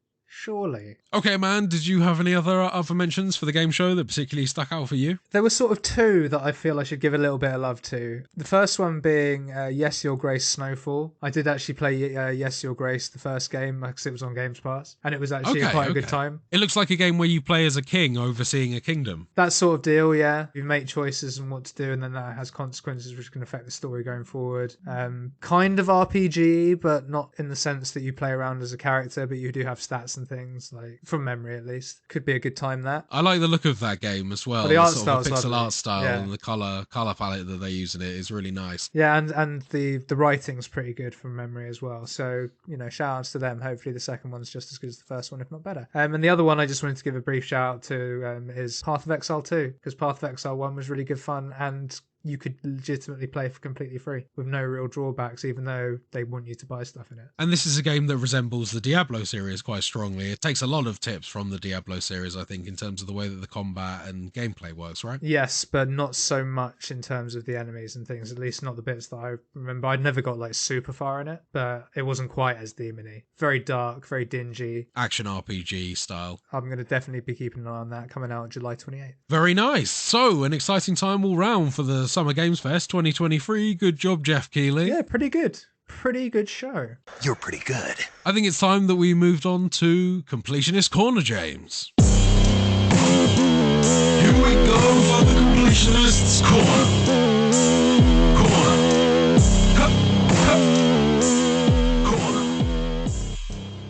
Okay, man, did you have any other mentions for the game show that particularly stuck out for you? There were sort of 2 that I feel I should give a little bit of love to. The first one being Yes, Your Grace Snowfall. I did actually play Yes, Your Grace, the first game, because it was on Games Pass, and it was actually quite a good time. It looks like a game where you play as a king overseeing a kingdom. That sort of deal, yeah. You make choices and what to do, and then that has consequences which can affect the story going forward. Kind of RPG, but not in the sense that you play around as a character, but you do have stats and and things, like from memory at least. Could be a good time there. I like the look of that game as well. Oh, the art sort of a style's pixel lovely. art style Yeah. and the color palette that they use in it is really nice. Yeah, and the writing's pretty good from memory as well. So, shout outs to them. Hopefully the second one's just as good as the first one, if not better. And the other one I just wanted to give a brief shout out to is Path of Exile 2, because Path of Exile 1 was really good fun, and you could legitimately play for completely free with no real drawbacks, even though they want you to buy stuff in it. And this is a game that resembles the Diablo series quite strongly. It takes a lot of tips from the Diablo series, I think, in terms of the way that the combat and gameplay works, right? Yes, but not so much in terms of the enemies and things, at least not the bits that I remember. I'd never got like super far in it, but it wasn't quite as demony. Very dark, very dingy. Action RPG style. I'm going to definitely be keeping an eye on that, coming out July 28th. Very nice. So, an exciting time all round for the Summer Games Fest 2023. Good job, Jeff Keighley. Yeah, pretty good. Pretty good show. You're pretty good. I think it's time that we moved on to Completionist Corner, James. Here we go for the Completionist's Corner.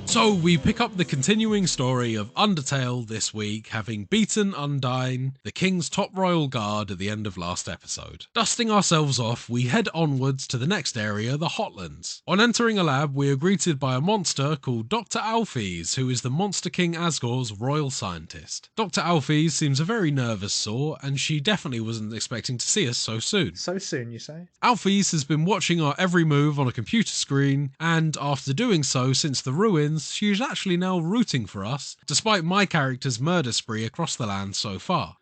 So we pick up the continuing story of Undertale this week, having beaten Undyne, the king's top royal guard, at the end of last episode. Dusting ourselves off, we head onwards to the next area, the Hotlands. On entering a lab, we are greeted by a monster called Dr. Alphys, who is the Monster King Asgore's royal scientist. Dr. Alphys seems a very nervous sort, and she definitely wasn't expecting to see us so soon. So soon, you say? Alphys has been watching our every move on a computer screen, and after doing so since the ruins, she is actually now rooting for us, despite my character's murder spree across the land so far.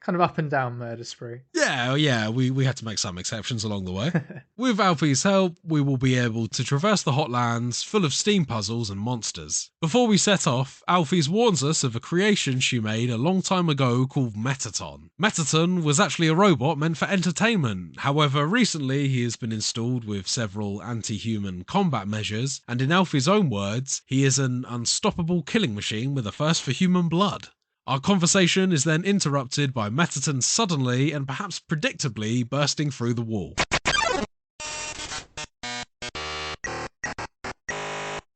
Kind of up and down murder spree. Yeah, we had to make some exceptions along the way. With Alfie's help, we will be able to traverse the Hotlands full of steam puzzles and monsters. Before we set off, Alfie's warns us of a creation she made a long time ago called Metaton. Metaton was actually a robot meant for entertainment. However, recently he has been installed with several anti-human combat measures, and in Alfie's own words, he is an unstoppable killing machine with a thirst for human blood. Our conversation is then interrupted by Metaton suddenly and perhaps predictably bursting through the wall.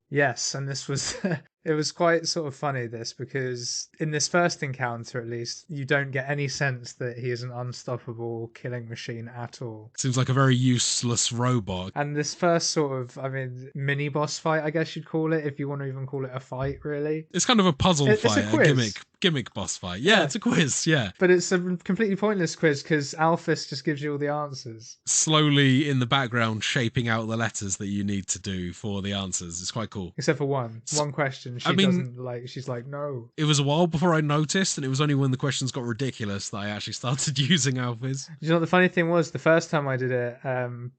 Yes, and this was it was quite sort of funny, this, because in this first encounter at least, you don't get any sense that he is an unstoppable killing machine at all. Seems like a very useless robot. And this first sort of, mini boss fight, I guess you'd call it, if you want to even call it a fight, really. It's kind of a puzzle fight, it's a quiz. Gimmick boss fight. Yeah, it's a quiz, yeah. But it's a completely pointless quiz because Alphys just gives you all the answers. Slowly in the background shaping out the letters that you need to do for the answers. It's quite cool. Except for one question. She's like, no. It was a while before I noticed, and it was only when the questions got ridiculous that I actually started using Alphys. You know what the funny thing was? The first time I did it,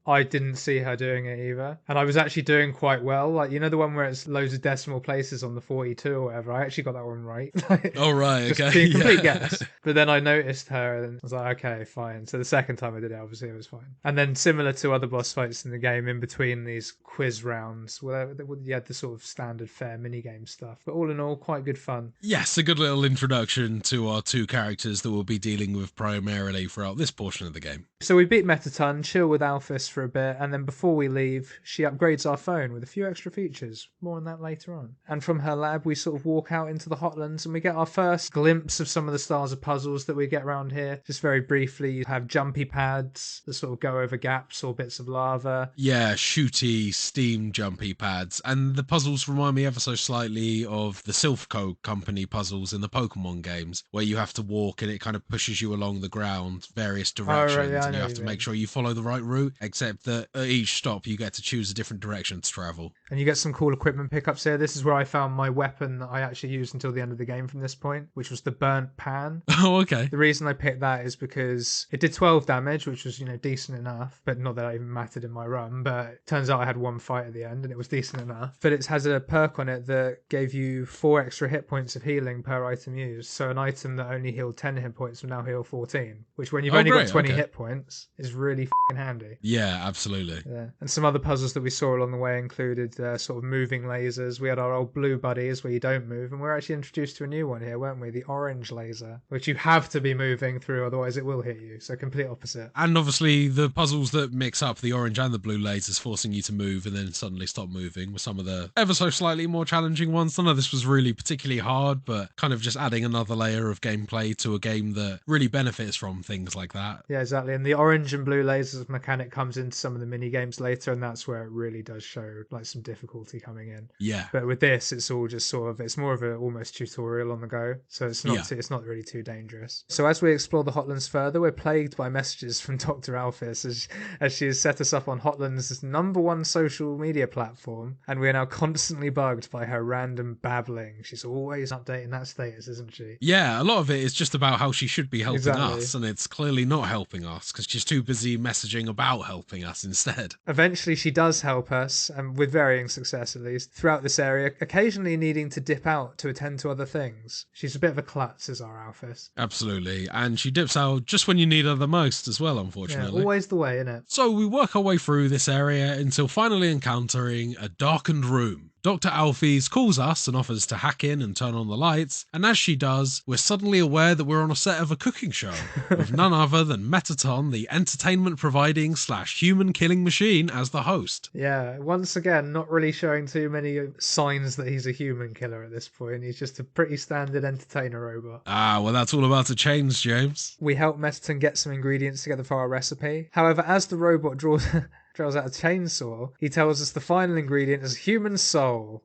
I didn't see her doing it either. And I was actually doing quite well. Like, you know the one where it's loads of decimal places on the 42 or whatever? I actually got that one right. Oh, right, just okay. being complete guess. But then I noticed her and I was like, okay, fine. So the second time I did it, obviously it was fine. And then similar to other boss fights in the game, in between these quiz rounds, where you had the sort of standard fair minigame stuff. But all in all, quite good fun. Yes, a good little introduction to our two characters that we'll be dealing with primarily throughout this portion of the game. So we beat Metaton, chill with Alphys for a bit, and then before we leave, she upgrades our phone with a few extra features. More on that later on. And from her lab, we sort of walk out into the Hotlands and we get our first glimpse of some of the styles of puzzles that we get around here. Just very briefly, you have jumpy pads that sort of go over gaps or bits of lava. Yeah, shooty, steam jumpy pads. And the puzzles remind me ever so slightly of the Silphco company puzzles in the Pokemon games, where you have to walk and it kind of pushes you along the ground various directions. Oh, right, yeah, and you have to make sure you follow the right route, except that at each stop you get to choose a different direction to travel. And you get some cool equipment pickups here. This is where I found my weapon that I actually used until the end of the game from this point, which was the burnt pan. Oh, okay. The reason I picked that is because it did 12 damage, which was, decent enough, but not that I even mattered in my run, but it turns out I had one fight at the end and it was decent enough. But it has a perk on it that gave you 4 extra hit points of healing per item used. So an item that only healed 10 hit points will now heal 14, which when you've only got 20 hit points is really f***ing handy. Yeah, absolutely. Yeah. And some other puzzles that we saw along the way included sort of moving lasers. We had our old blue buddies where you don't move, and we're actually introduced to a new one here, weren't we? The orange laser, which you have to be moving through, otherwise it will hit you. So complete opposite. And obviously the puzzles that mix up the orange and the blue lasers, forcing you to move and then suddenly stop moving, were some of the ever so slightly more challenging ones. None of this was really particularly hard, but kind of just adding another layer of gameplay to a game that really benefits from things like that. Yeah, exactly. And the orange and blue lasers mechanic comes into some of the mini games later, and that's where it really does show like some difficulty coming in. Yeah. But with this, it's all just sort of, it's more of a almost tutorial on the go, so it's not Yeah. it's not really too dangerous. So as we explore the Hotlands further, we're plagued by messages from Dr. Alphys as she has set us up on Hotland's #1 social media platform, and we are now constantly bugged by her random babbling. She's always updating that status, isn't she? Yeah, a lot of it is just about how she should be helping Exactly. us, and it's clearly not helping us because she's too busy messaging about helping us instead. Eventually she does help us, and with varying success at least, throughout this area, occasionally needing to dip out to attend to other things. She's a bit of a klutz, is our Alphys. Absolutely, and she dips out just when you need her the most as well, Yeah, unfortunately. always the way, innit? So we work our way through this area until finally encountering a darkened room. Dr. Alphys calls us and offers to hack in and turn on the lights, and as she does, we're suddenly aware that we're on a set of a cooking show, with none other than Metaton, the entertainment providing / human killing machine, as the host. Yeah, once again, not really showing too many signs that he's a human killer at this point. He's just a pretty standard entertainer robot. Ah, well that's all about to change, James. We help Metaton get some ingredients together for our recipe. However, as the robot draws out a chainsaw, he tells us the final ingredient is human soul.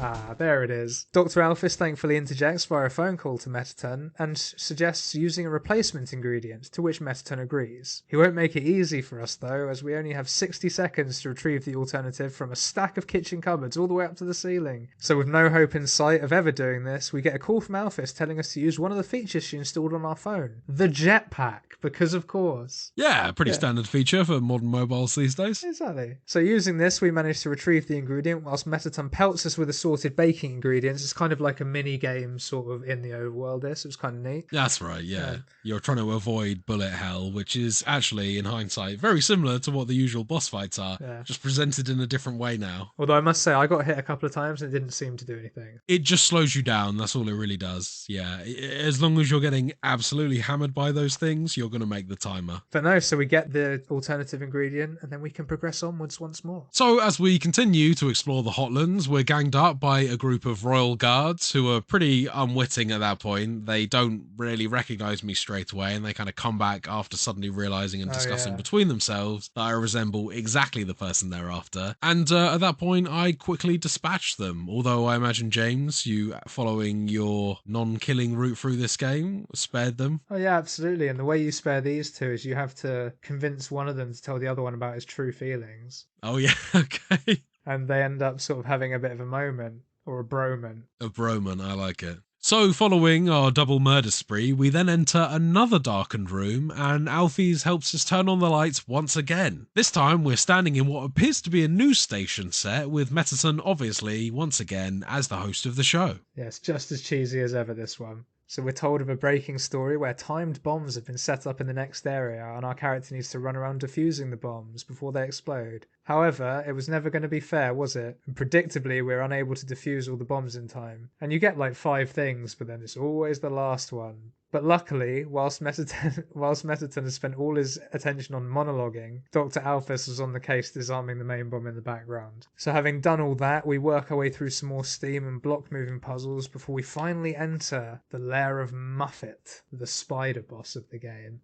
Ah, there it is. Dr. Alphys thankfully interjects via a phone call to Metaton and suggests using a replacement ingredient, to which Metaton agrees. He won't make it easy for us though, as we only have 60 seconds to retrieve the alternative from a stack of kitchen cupboards all the way up to the ceiling. So with no hope in sight of ever doing this, we get a call from Alphys telling us to use one of the features she installed on our phone. The jetpack, because of course. Yeah, pretty standard feature for modern mobiles these days. Exactly. So using this, we managed to retrieve the ingredient whilst Metaton pelts us with assorted baking ingredients. It's kind of like a mini game sort of in the overworld. This it was kind of neat. That's right, yeah. You're trying to avoid bullet hell, which is actually, in hindsight, very similar to what the usual boss fights are, just presented in a different way now. Although I must say, I got hit a couple of times and it didn't seem to do anything. It just slows you down, that's all it really does. Yeah, as long as you're getting absolutely hammered by those things, you're going to make the timer. But no, so we get the alternative ingredient and then we can progress onwards once more. So as we continue to explore the Hotlands, we're ganged up by a group of royal guards who are pretty unwitting at that point. They don't really recognise me straight away, and they kind of come back after suddenly realising and discussing between themselves that I resemble exactly the person they're after. And at that point, I quickly dispatch them. Although I imagine, James, you, following your non-killing route through this game, spared them. Oh yeah, absolutely. And the way you spare these two is you have to convince one of them to tell the other one about his true feelings. Oh yeah, okay. And they end up sort of having a bit of a moment. Or a broman. A broman, I like it. So, following our double murder spree, we then enter another darkened room, and Alphys helps us turn on the lights once again. This time, we're standing in what appears to be a news station set, with Metaton obviously, once again, as the host of the show. Yes, just as cheesy as ever, this one. So we're told of a breaking story where timed bombs have been set up in the next area, and our character needs to run around defusing the bombs before they explode. However, it was never going to be fair, was it? And predictably, we're unable to defuse all the bombs in time. And you get like 5 things, but then it's always the last one. But luckily, whilst Metaton has spent all his attention on monologuing, Dr. Alphys was on the case disarming the main bomb in the background. So having done all that, we work our way through some more steam and block moving puzzles before we finally enter the lair of Muffet, the spider boss of the game.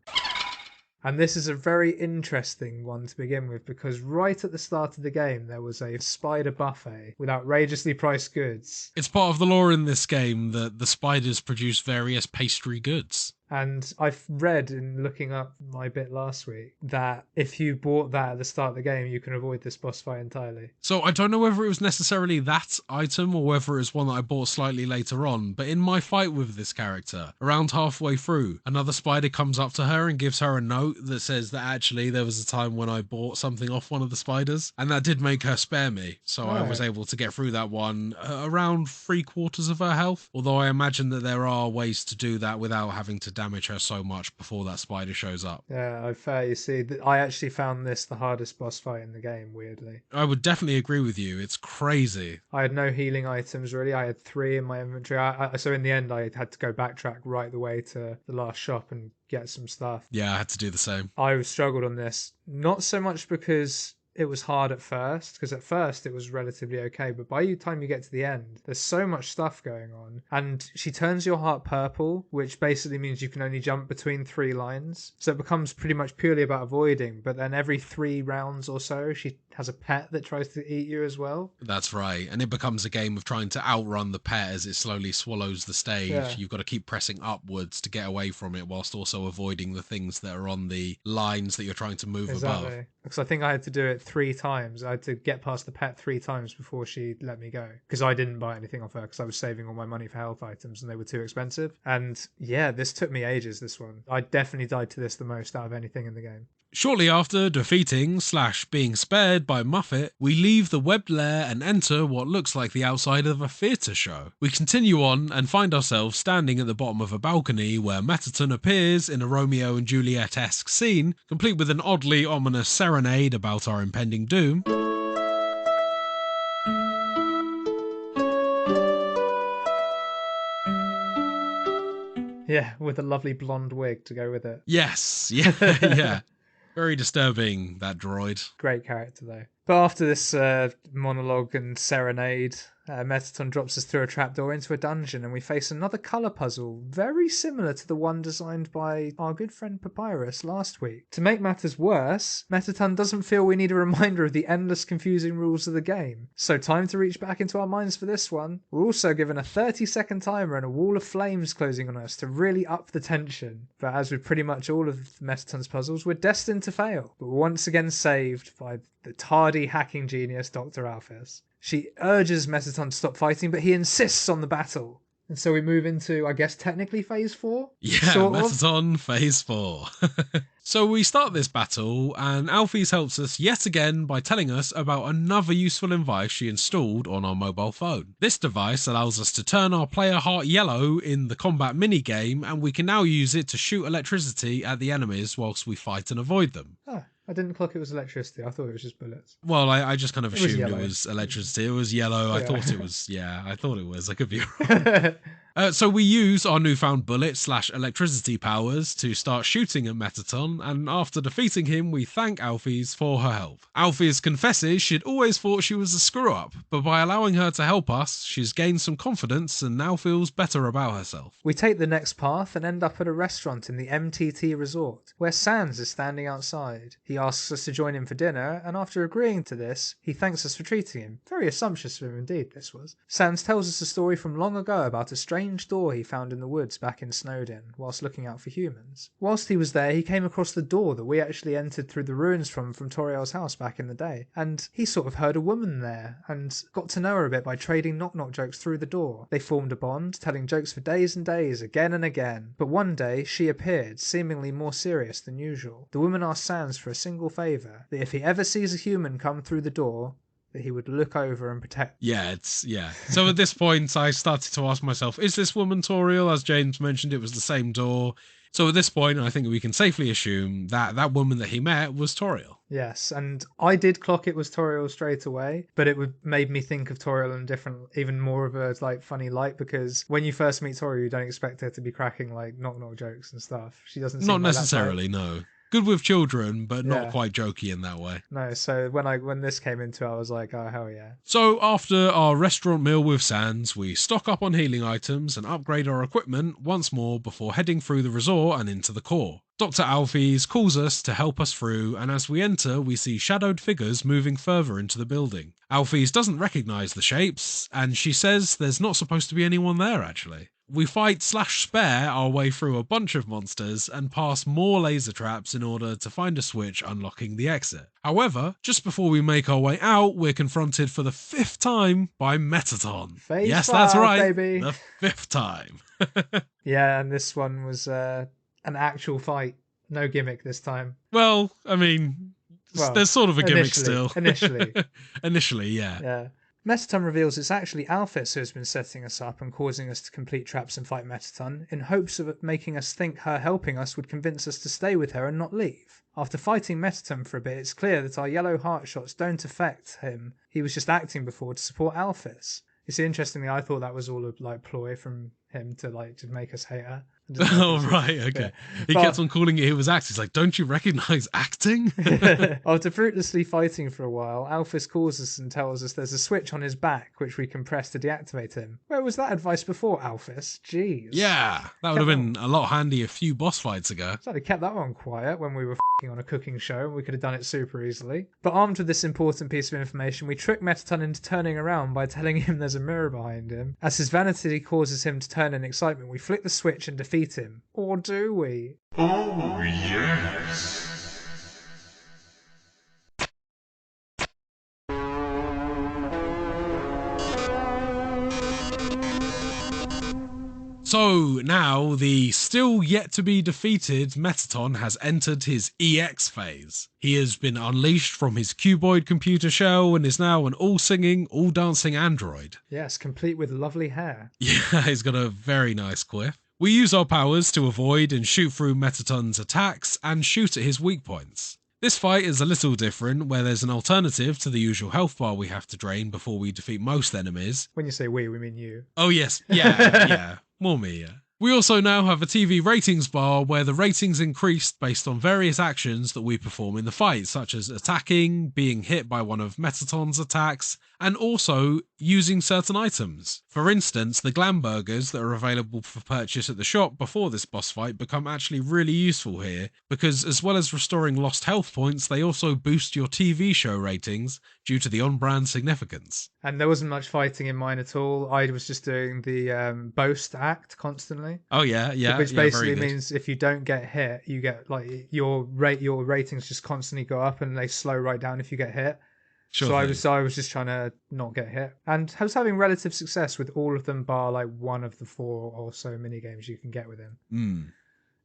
And this is a very interesting one to begin with, because right at the start of the game there was a spider buffet with outrageously priced goods. It's part of the lore in this game that the spiders produce various pastry goods. And I've read in looking up my bit last week that if you bought that at the start of the game, you can avoid this boss fight entirely. So I don't know whether it was necessarily that item or whether it was one that I bought slightly later on, but in my fight with this character, around halfway through, another spider comes up to her and gives her a note that says that actually there was a time when I bought something off one of the spiders, and that did make her spare me. So I was able to get through that one around 3/4 of her health, although I imagine that there are ways to do that without having to damage her so much before that spider shows up. Yeah, fair. You see, I actually found this the hardest boss fight in the game, weirdly. I would definitely agree with you. It's crazy. I had no healing items, really. I had 3 in my inventory. So in the end, I had to go backtrack right the way to the last shop and get some stuff. Yeah, I had to do the same. I struggled on this, not so much because it was hard at first, because at first it was relatively okay, but by the time you get to the end, there's so much stuff going on, and she turns your heart purple, which basically means you can only jump between 3 lines, so it becomes pretty much purely about avoiding, but then every 3 rounds or so, she has a pet that tries to eat you as well. That's right, and it becomes a game of trying to outrun the pet as it slowly swallows the stage. Yeah. You've got to keep pressing upwards to get away from it, whilst also avoiding the things that are on the lines that you're trying to move above. Because I think I had to do it 3 times. I had to get past the pet 3 times before she let me go. Because I didn't buy anything off her because I was saving all my money for health items and they were too expensive. And yeah, this took me ages, this one. I definitely died to this the most out of anything in the game. Shortly after defeating / being spared by Muffet, we leave the webbed lair and enter what looks like the outside of a theatre show. We continue on and find ourselves standing at the bottom of a balcony where Metaton appears in a Romeo and Juliet-esque scene, complete with an oddly ominous serenade about our impending doom. Yeah, with a lovely blonde wig to go with it. Yes, yeah. Very disturbing, that droid. Great character, though. But after this monologue and serenade, Metaton drops us through a trapdoor into a dungeon and we face another colour puzzle very similar to the one designed by our good friend Papyrus last week. To make matters worse, Metaton doesn't feel we need a reminder of the endless confusing rules of the game. So time to reach back into our minds for this one. We're also given a 30-second timer and a wall of flames closing on us to really up the tension. But as with pretty much all of Metaton's puzzles, we're destined to fail. But we're once again saved by the tardy hacking genius Dr. Alphys. She urges Metaton to stop fighting, but he insists on the battle. And so we move into, I guess, technically phase 4? Yeah, sort of. Metaton phase 4. So we start this battle, and Alphys helps us yet again by telling us about another useful device she installed on our mobile phone. This device allows us to turn our player heart yellow in the combat minigame, and we can now use it to shoot electricity at the enemies whilst we fight and avoid them. Oh, I didn't clock it was electricity. I thought it was just bullets. Well, I just kind of assumed it yellow. was electricity. It was yellow. I Yeah. thought it was, I thought it was. I could be wrong. So we use our newfound bullet / electricity powers to start shooting at Metaton, and after defeating him, we thank Alphys for her help. Alphys confesses she'd always thought she was a screw-up, but by allowing her to help us, she's gained some confidence and now feels better about herself. We take the next path and end up at a restaurant in the MTT resort, where Sans is standing outside. He asks us to join him for dinner, and after agreeing to this, he thanks us for treating him. Very assumptuous of him indeed, this was. Sans tells us a story from long ago about a strange door he found in the woods back in Snowdin, whilst looking out for humans. Whilst he was there, he came across the door that we actually entered through the ruins from Toriel's house back in the day, and he sort of heard a woman there, and got to know her a bit by trading knock-knock jokes through the door. They formed a bond, telling jokes for days and days, again and again. But one day, she appeared, seemingly more serious than usual. The woman asked Sans for a single favour, that if he ever sees a human come through the door, that he would look over and protect. Yeah. So at this point, I started to ask myself, is this woman Toriel? As James mentioned, it was the same door. So at this point, I think we can safely assume that that woman that he met was Toriel. Yes, and I did clock it was Toriel straight away, but it made me think of Toriel in even more of a funny light, because when you first meet Toriel, you don't expect her to be cracking knock-knock jokes and stuff. She doesn't seem Not like that necessarily, type. no. Good with children, but Yeah. not quite jokey in that way. No, so when this came into it, I was like, oh, hell yeah. So after our restaurant meal with Sans, we stock up on healing items and upgrade our equipment once more before heading through the resort and into the core. Dr. Alphys calls us to help us through, and as we enter, we see shadowed figures moving further into the building. Alphys doesn't recognise the shapes, and she says there's not supposed to be anyone there, actually. We fight / spare our way through a bunch of monsters and pass more laser traps in order to find a switch unlocking the exit. However, just before we make our way out, we're confronted for the 5th time by Metaton. Phase Yes, that's 5, right, baby. the 5th time. Yeah, and this one was an actual fight. No gimmick this time. Well, I mean, Well, there's sort of a gimmick initially- still. initially. Initially, yeah. Yeah. Metaton reveals it's actually Alphys who has been setting us up and causing us to complete traps and fight Metaton, in hopes of making us think her helping us would convince us to stay with her and not leave. After fighting Metaton for a bit, it's clear that our yellow heart shots don't affect him. He was just acting before to support Alphys. You see, interestingly, I thought that was all a ploy from him to make us hate her. Oh, right, okay. He But- kept on calling it was acting. He's like, don't you recognise acting? After fruitlessly fighting for a while, Alphys calls us and tells us there's a switch on his back which we can press to deactivate him. Where was that advice before, Alphys? Jeez. Yeah, that would have been a lot handy a few boss fights ago. So they kept that one quiet when we were on a cooking show and we could have done it super easily. But armed with this important piece of information, we trick Metaton into turning around by telling him there's a mirror behind him. As his vanity causes him to turn in excitement, we flick the switch and defeat him. Or do we? Oh, yes. So now the still yet to be defeated Metaton has entered his EX phase. He has been unleashed from his cuboid computer shell and is now an all-singing, all-dancing android. Yes, complete with lovely hair. Yeah, he's got a very nice quiff. We use our powers to avoid and shoot through Metaton's attacks and shoot at his weak points. This fight is a little different, where there's an alternative to the usual health bar we have to drain before we defeat most enemies. When you say we mean you. Oh yes, yeah. More me, yeah. We also now have a TV ratings bar where the ratings increased based on various actions that we perform in the fight, such as attacking, being hit by one of Metaton's attacks, and also using certain items. For instance, the glam burgers that are available for purchase at the shop before this boss fight become actually really useful here, because as well as restoring lost health points, they also boost your TV show ratings due to the on-brand significance. And there wasn't much fighting in mine at all. I was just doing the boast act constantly. Oh yeah, Which yeah, basically very good. means if you don't get hit, you get like your ratings just constantly go up and they slow right down if you get hit. Sure So thing. I was just trying to not get hit, and I was having relative success with all of them, bar like one of the 4 or so mini games you can get with him.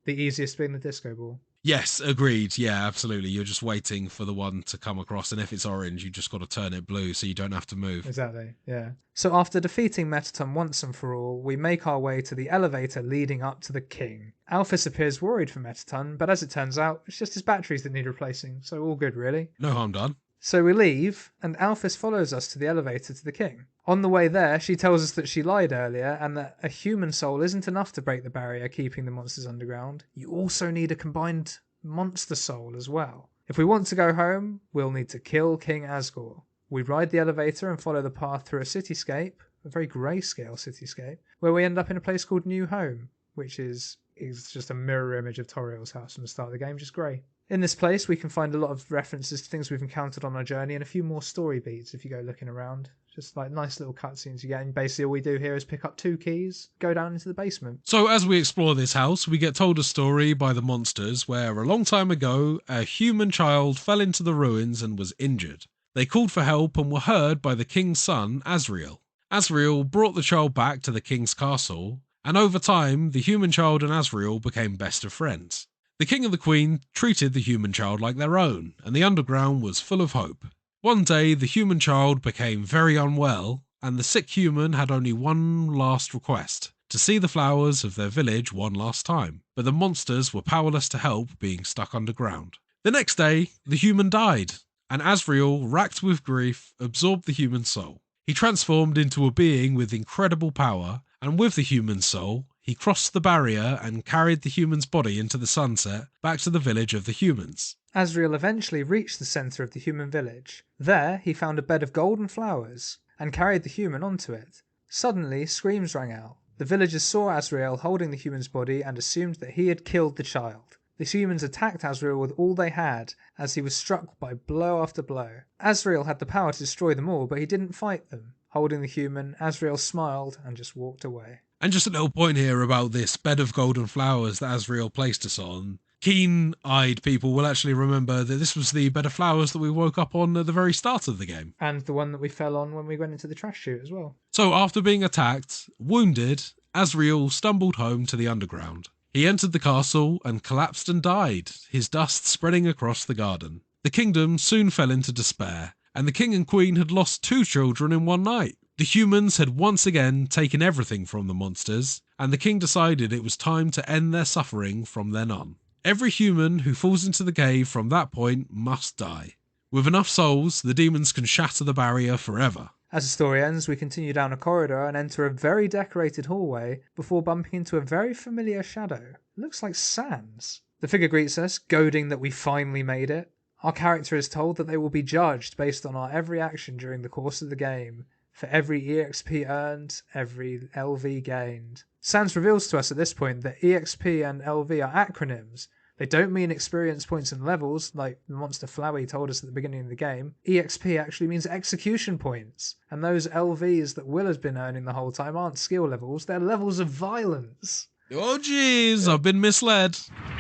The easiest being the disco ball. Yes, agreed. Yeah, absolutely. You're just waiting for the one to come across, and if it's orange, you just got to turn it blue so you don't have to move. Exactly, yeah. So after defeating Metaton once and for all, we make our way to the elevator leading up to the king. Alphys appears worried for Metaton, but as it turns out, it's just his batteries that need replacing, so all good really. No harm done. So we leave, and Alphys follows us to the elevator to the king. On the way there, she tells us that she lied earlier and that a human soul isn't enough to break the barrier keeping the monsters underground. You also need a combined monster soul as well. If we want to go home, we'll need to kill King Asgore. We ride the elevator and follow the path through a cityscape, a very grayscale cityscape, where we end up in a place called New Home, which is just a mirror image of Toriel's house from the start of the game, just grey. In this place, we can find a lot of references to things we've encountered on our journey and a few more story beats if you go looking around. Just like nice little cutscenes you get, and basically all we do here is pick up 2 keys, go down into the basement. So as we explore this house, we get told a story by the monsters where a long time ago, a human child fell into the ruins and was injured. They called for help and were heard by the king's son, Asriel. Asriel brought the child back to the king's castle, and over time, the human child and Asriel became best of friends. The king and the queen treated the human child like their own, and the underground was full of hope. One day, the human child became very unwell, and the sick human had only one last request, to see the flowers of their village one last time, but the monsters were powerless to help being stuck underground. The next day, the human died, and Asriel, racked with grief, absorbed the human soul. He transformed into a being with incredible power, and with the human soul, he crossed the barrier and carried the human's body into the sunset back to the village of the humans. Asriel eventually reached the centre of the human village. There, he found a bed of golden flowers and carried the human onto it. Suddenly, screams rang out. The villagers saw Asriel holding the human's body and assumed that he had killed the child. The humans attacked Asriel with all they had, as he was struck by blow after blow. Asriel had the power to destroy them all, but he didn't fight them. Holding the human, Asriel smiled and just walked away. And just a little point here about this bed of golden flowers that Asriel placed us on. Keen-eyed people will actually remember that this was the bed of flowers that we woke up on at the very start of the game. And the one that we fell on when we went into the trash chute as well. So after being attacked, wounded, Asriel stumbled home to the underground. He entered the castle and collapsed and died, his dust spreading across the garden. The kingdom soon fell into despair, and the king and queen had lost 2 children in one night. The humans had once again taken everything from the monsters, and the king decided it was time to end their suffering from then on. Every human who falls into the cave from that point must die. With enough souls, the demons can shatter the barrier forever. As the story ends, we continue down a corridor and enter a very decorated hallway before bumping into a very familiar shadow. It looks like Sans. The figure greets us, goading that we finally made it. Our character is told that they will be judged based on our every action during the course of the game, for every EXP earned, every LV gained. Sans reveals to us at this point that EXP and LV are acronyms. They don't mean experience points and levels, like the Monster Flowey told us at the beginning of the game. EXP actually means execution points, and those LVs that Will has been earning the whole time aren't skill levels, they're levels of violence. Oh jeez, I've been misled.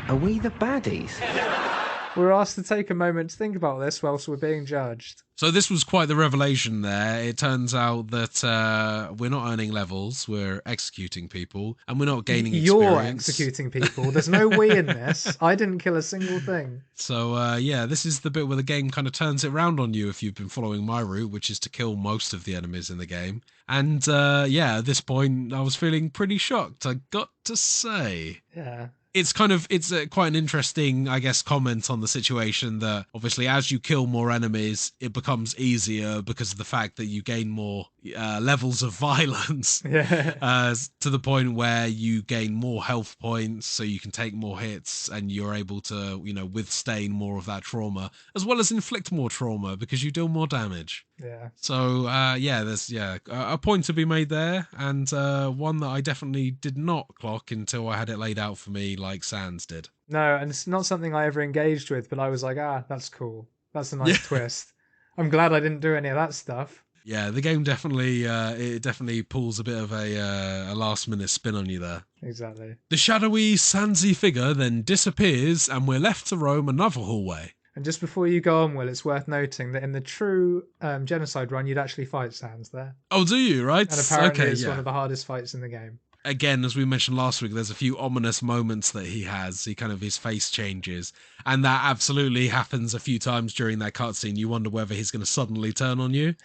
Are we the baddies? We're asked to take a moment to think about this whilst we're being judged. So this was quite the revelation there. It turns out that we're not earning levels, we're executing people, and we're not gaining experience. You're executing people. There's no we in this. I didn't kill a single thing. So yeah, this is the bit where the game kind of turns it round on you if you've been following my route, which is to kill most of the enemies in the game. And yeah, at this point, I was feeling pretty shocked, I got to say. Yeah. It's quite an interesting, I guess, comment on the situation that obviously as you kill more enemies, it becomes easier because of the fact that you gain more levels of violence. Yeah. To the point where you gain more health points, so you can take more hits and you're able to, withstand more of that trauma, as well as inflict more trauma because you deal more damage. Yeah. So yeah, there's a point to be made there, and one that I definitely did not clock until I had it laid out for me like Sans did. No, and it's not something I ever engaged with, but I was like, that's cool. That's a nice twist. I'm glad I didn't do any of that stuff. Yeah, the game definitely pulls a bit of a last minute spin on you there. Exactly. The shadowy Sansy figure then disappears, and we're left to roam another hallway. And just before you go on, Will, it's worth noting that in the true genocide run, you'd actually fight Sans there. Oh, do you? Right? And apparently it's one of the hardest fights in the game. Again, as we mentioned last week, there's a few ominous moments that he has. His face changes. And that absolutely happens a few times during that cutscene. You wonder whether he's going to suddenly turn on you.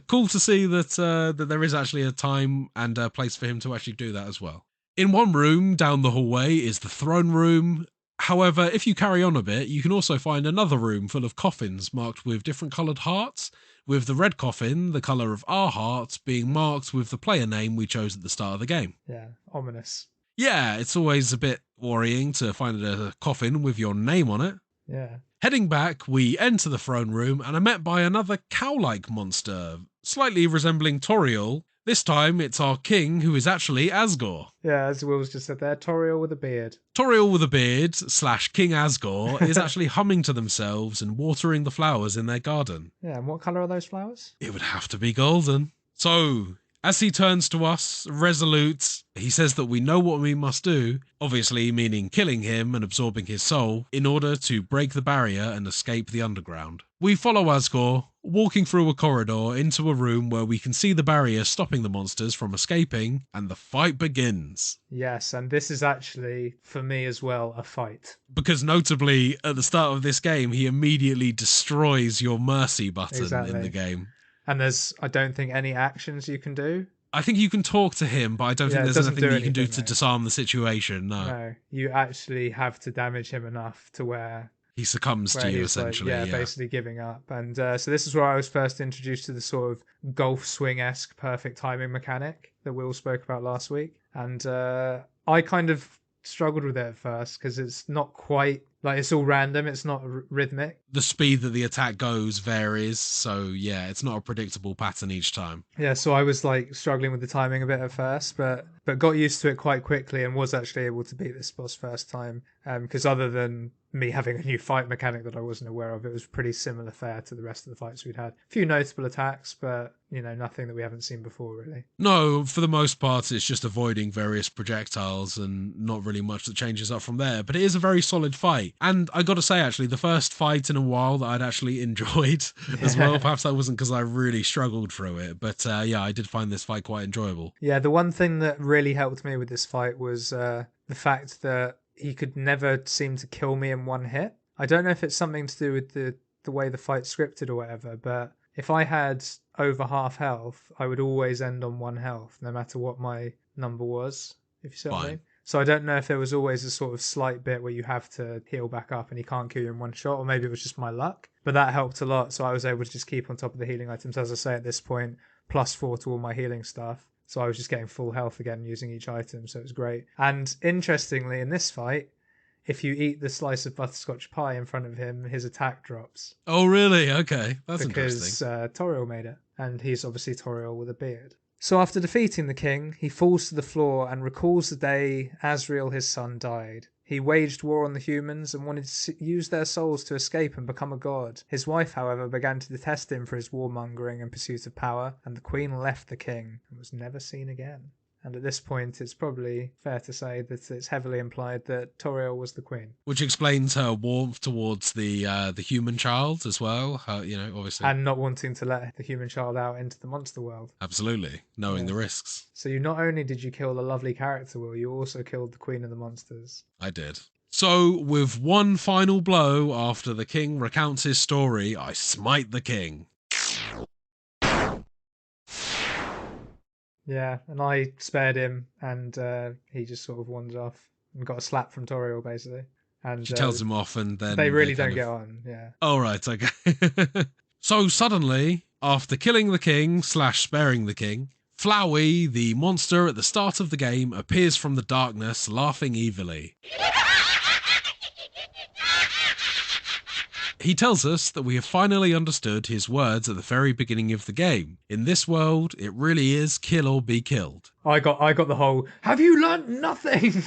Cool to see that there is actually a time and a place for him to actually do that as well. In one room down the hallway is the throne room. However, if you carry on a bit, you can also find another room full of coffins marked with different coloured hearts, with the red coffin, the colour of our hearts, being marked with the player name we chose at the start of the game. Yeah, ominous. Yeah, it's always a bit worrying to find a coffin with your name on it. Yeah. Heading back, we enter the throne room and are met by another cow-like monster, slightly resembling Toriel. This time, it's our king, who is actually Asgore. Yeah, as Will's just said there, Toriel with a beard. Toriel with a beard / King Asgore is actually humming to themselves and watering the flowers in their garden. Yeah, and what colour are those flowers? It would have to be golden. So, as he turns to us, resolute, he says that we know what we must do, obviously meaning killing him and absorbing his soul, in order to break the barrier and escape the underground. We follow Asgore, walking through a corridor into a room where we can see the barrier stopping the monsters from escaping, and the fight begins. Yes, and this is actually, for me as well, a fight. Because notably, at the start of this game, he immediately destroys your mercy button in the game. And there's, I don't think, any actions you can do. I think you can talk to him, but I don't think there's anything that you can do to no. disarm the situation, No, you actually have to damage him enough to where he succumbs to you, essentially. Like, basically giving up. And so this is where I was first introduced to the sort of golf swing-esque perfect timing mechanic that Will spoke about last week. And I kind of struggled with it at first because it's not quite, like, it's all random, it's not rhythmic. The speed that the attack goes varies, so yeah, it's not a predictable pattern each time. Yeah, so I was like struggling with the timing a bit at first, but got used to it quite quickly and was actually able to beat this boss first time. Because other than me having a new fight mechanic that I wasn't aware of, it was pretty similar fare to the rest of the fights we'd had. A few notable attacks, but nothing that we haven't seen before, really. No, for the most part, it's just avoiding various projectiles and not really much that changes up from there. But it is a very solid fight. And I got to say, actually, the first fight in a while that I'd actually enjoyed as well. Perhaps that wasn't because I really struggled through it. But yeah, I did find this fight quite enjoyable. Yeah, the one thing that really helped me with this fight was the fact that he could never seem to kill me in one hit. I don't know if it's something to do with the way the fight's scripted or whatever, but if I had over half health, I would always end on 1 health, no matter what my number was, if you see what I mean. So I don't know if there was always a sort of slight bit where you have to heal back up and he can't kill you in one shot, or maybe it was just my luck. But that helped a lot, so I was able to just keep on top of the healing items. As I say, at this point, +4 to all my healing stuff. So I was just getting full health again using each item, so it was great. And interestingly, in this fight, if you eat the slice of butterscotch pie in front of him, his attack drops. Oh, really? Okay, that's Because interesting. Toriel made it, and he's obviously Toriel with a beard. So after defeating the king, he falls to the floor and recalls the day Asriel, his son, died. He waged war on the humans and wanted to use their souls to escape and become a god. His wife, however, began to detest him for his warmongering and pursuit of power, and the queen left the king and was never seen again. And at this point, it's probably fair to say that it's heavily implied that Toriel was the queen. Which explains her warmth towards the human child as well. Her, obviously. And not wanting to let the human child out into the monster world. Absolutely. Knowing the risks. So you not only did you kill the lovely character, Will, you also killed the queen of the monsters. I did. So, with one final blow after the king recounts his story, I smite the king. Yeah, and I spared him, and he just sort of wanders off and got a slap from Toriel, basically. And She tells him off, and then they really don't get on. Yeah. Oh, right, okay. So suddenly, after killing the king / sparing the king, Flowey, the monster at the start of the game, appears from the darkness, laughing evilly. He tells us that we have finally understood his words at the very beginning of the game. In this world, it really is kill or be killed. I got the whole, have you learnt nothing?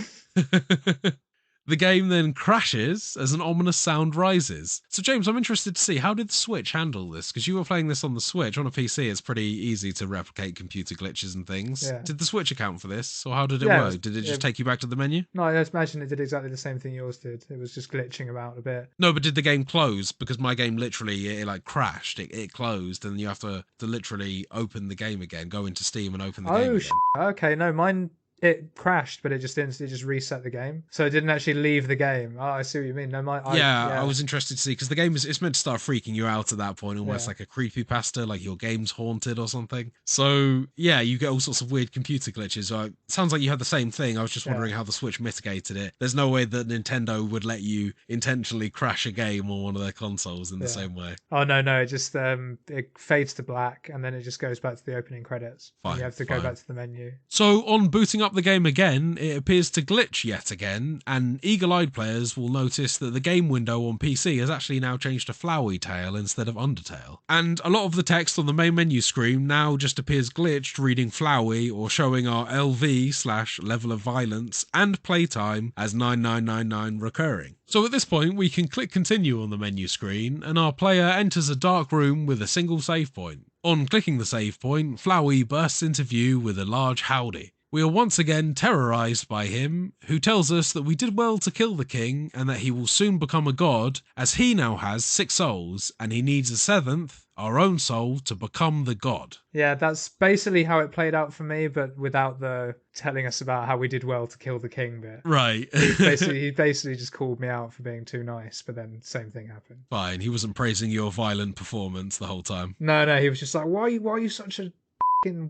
The game then crashes as an ominous sound rises. So James, I'm interested to see, how did the Switch handle this? Because you were playing this on the Switch. On a PC, it's pretty easy to replicate computer glitches and things. Yeah. Did the Switch account for this? Or how did it work? Did it just take you back to the menu? No, I imagine it did exactly the same thing yours did. It was just glitching about a bit. No, but did the game close? Because my game literally, it like crashed. It closed, and you have to literally open the game again, go into Steam and open the game again. Okay, no, mine... It crashed, but it just reset the game. So it didn't actually leave the game. Oh, I see what you mean. No, I was interested to see, because the game it's meant to start freaking you out at that point, almost like a creepypasta, like your game's haunted or something. So yeah, you get all sorts of weird computer glitches. Sounds like you had the same thing. I was just wondering how the Switch mitigated it. There's no way that Nintendo would let you intentionally crash a game on one of their consoles in the same way. Oh no, it just it fades to black and then it just goes back to the opening credits. And you have to go back to the menu. So on booting up the game again, it appears to glitch yet again, and eagle-eyed players will notice that the game window on PC has actually now changed to Flowey Tail instead of Undertale. And a lot of the text on the main menu screen now just appears glitched, reading Flowey or showing our LV / level of violence and playtime as 9999 recurring. So at this point, we can click continue on the menu screen, and our player enters a dark room with a single save point. On clicking the save point, Flowey bursts into view with a large howdy. We are once again terrorised by him, who tells us that we did well to kill the king and that he will soon become a god, as he now has 6 souls and he needs a 7th, our own soul, to become the god. Yeah, that's basically how it played out for me, but without the telling us about how we did well to kill the king bit. Right. He basically just called me out for being too nice, but then same thing happened. Fine, he wasn't praising your violent performance the whole time. No, he was just like, why are you such a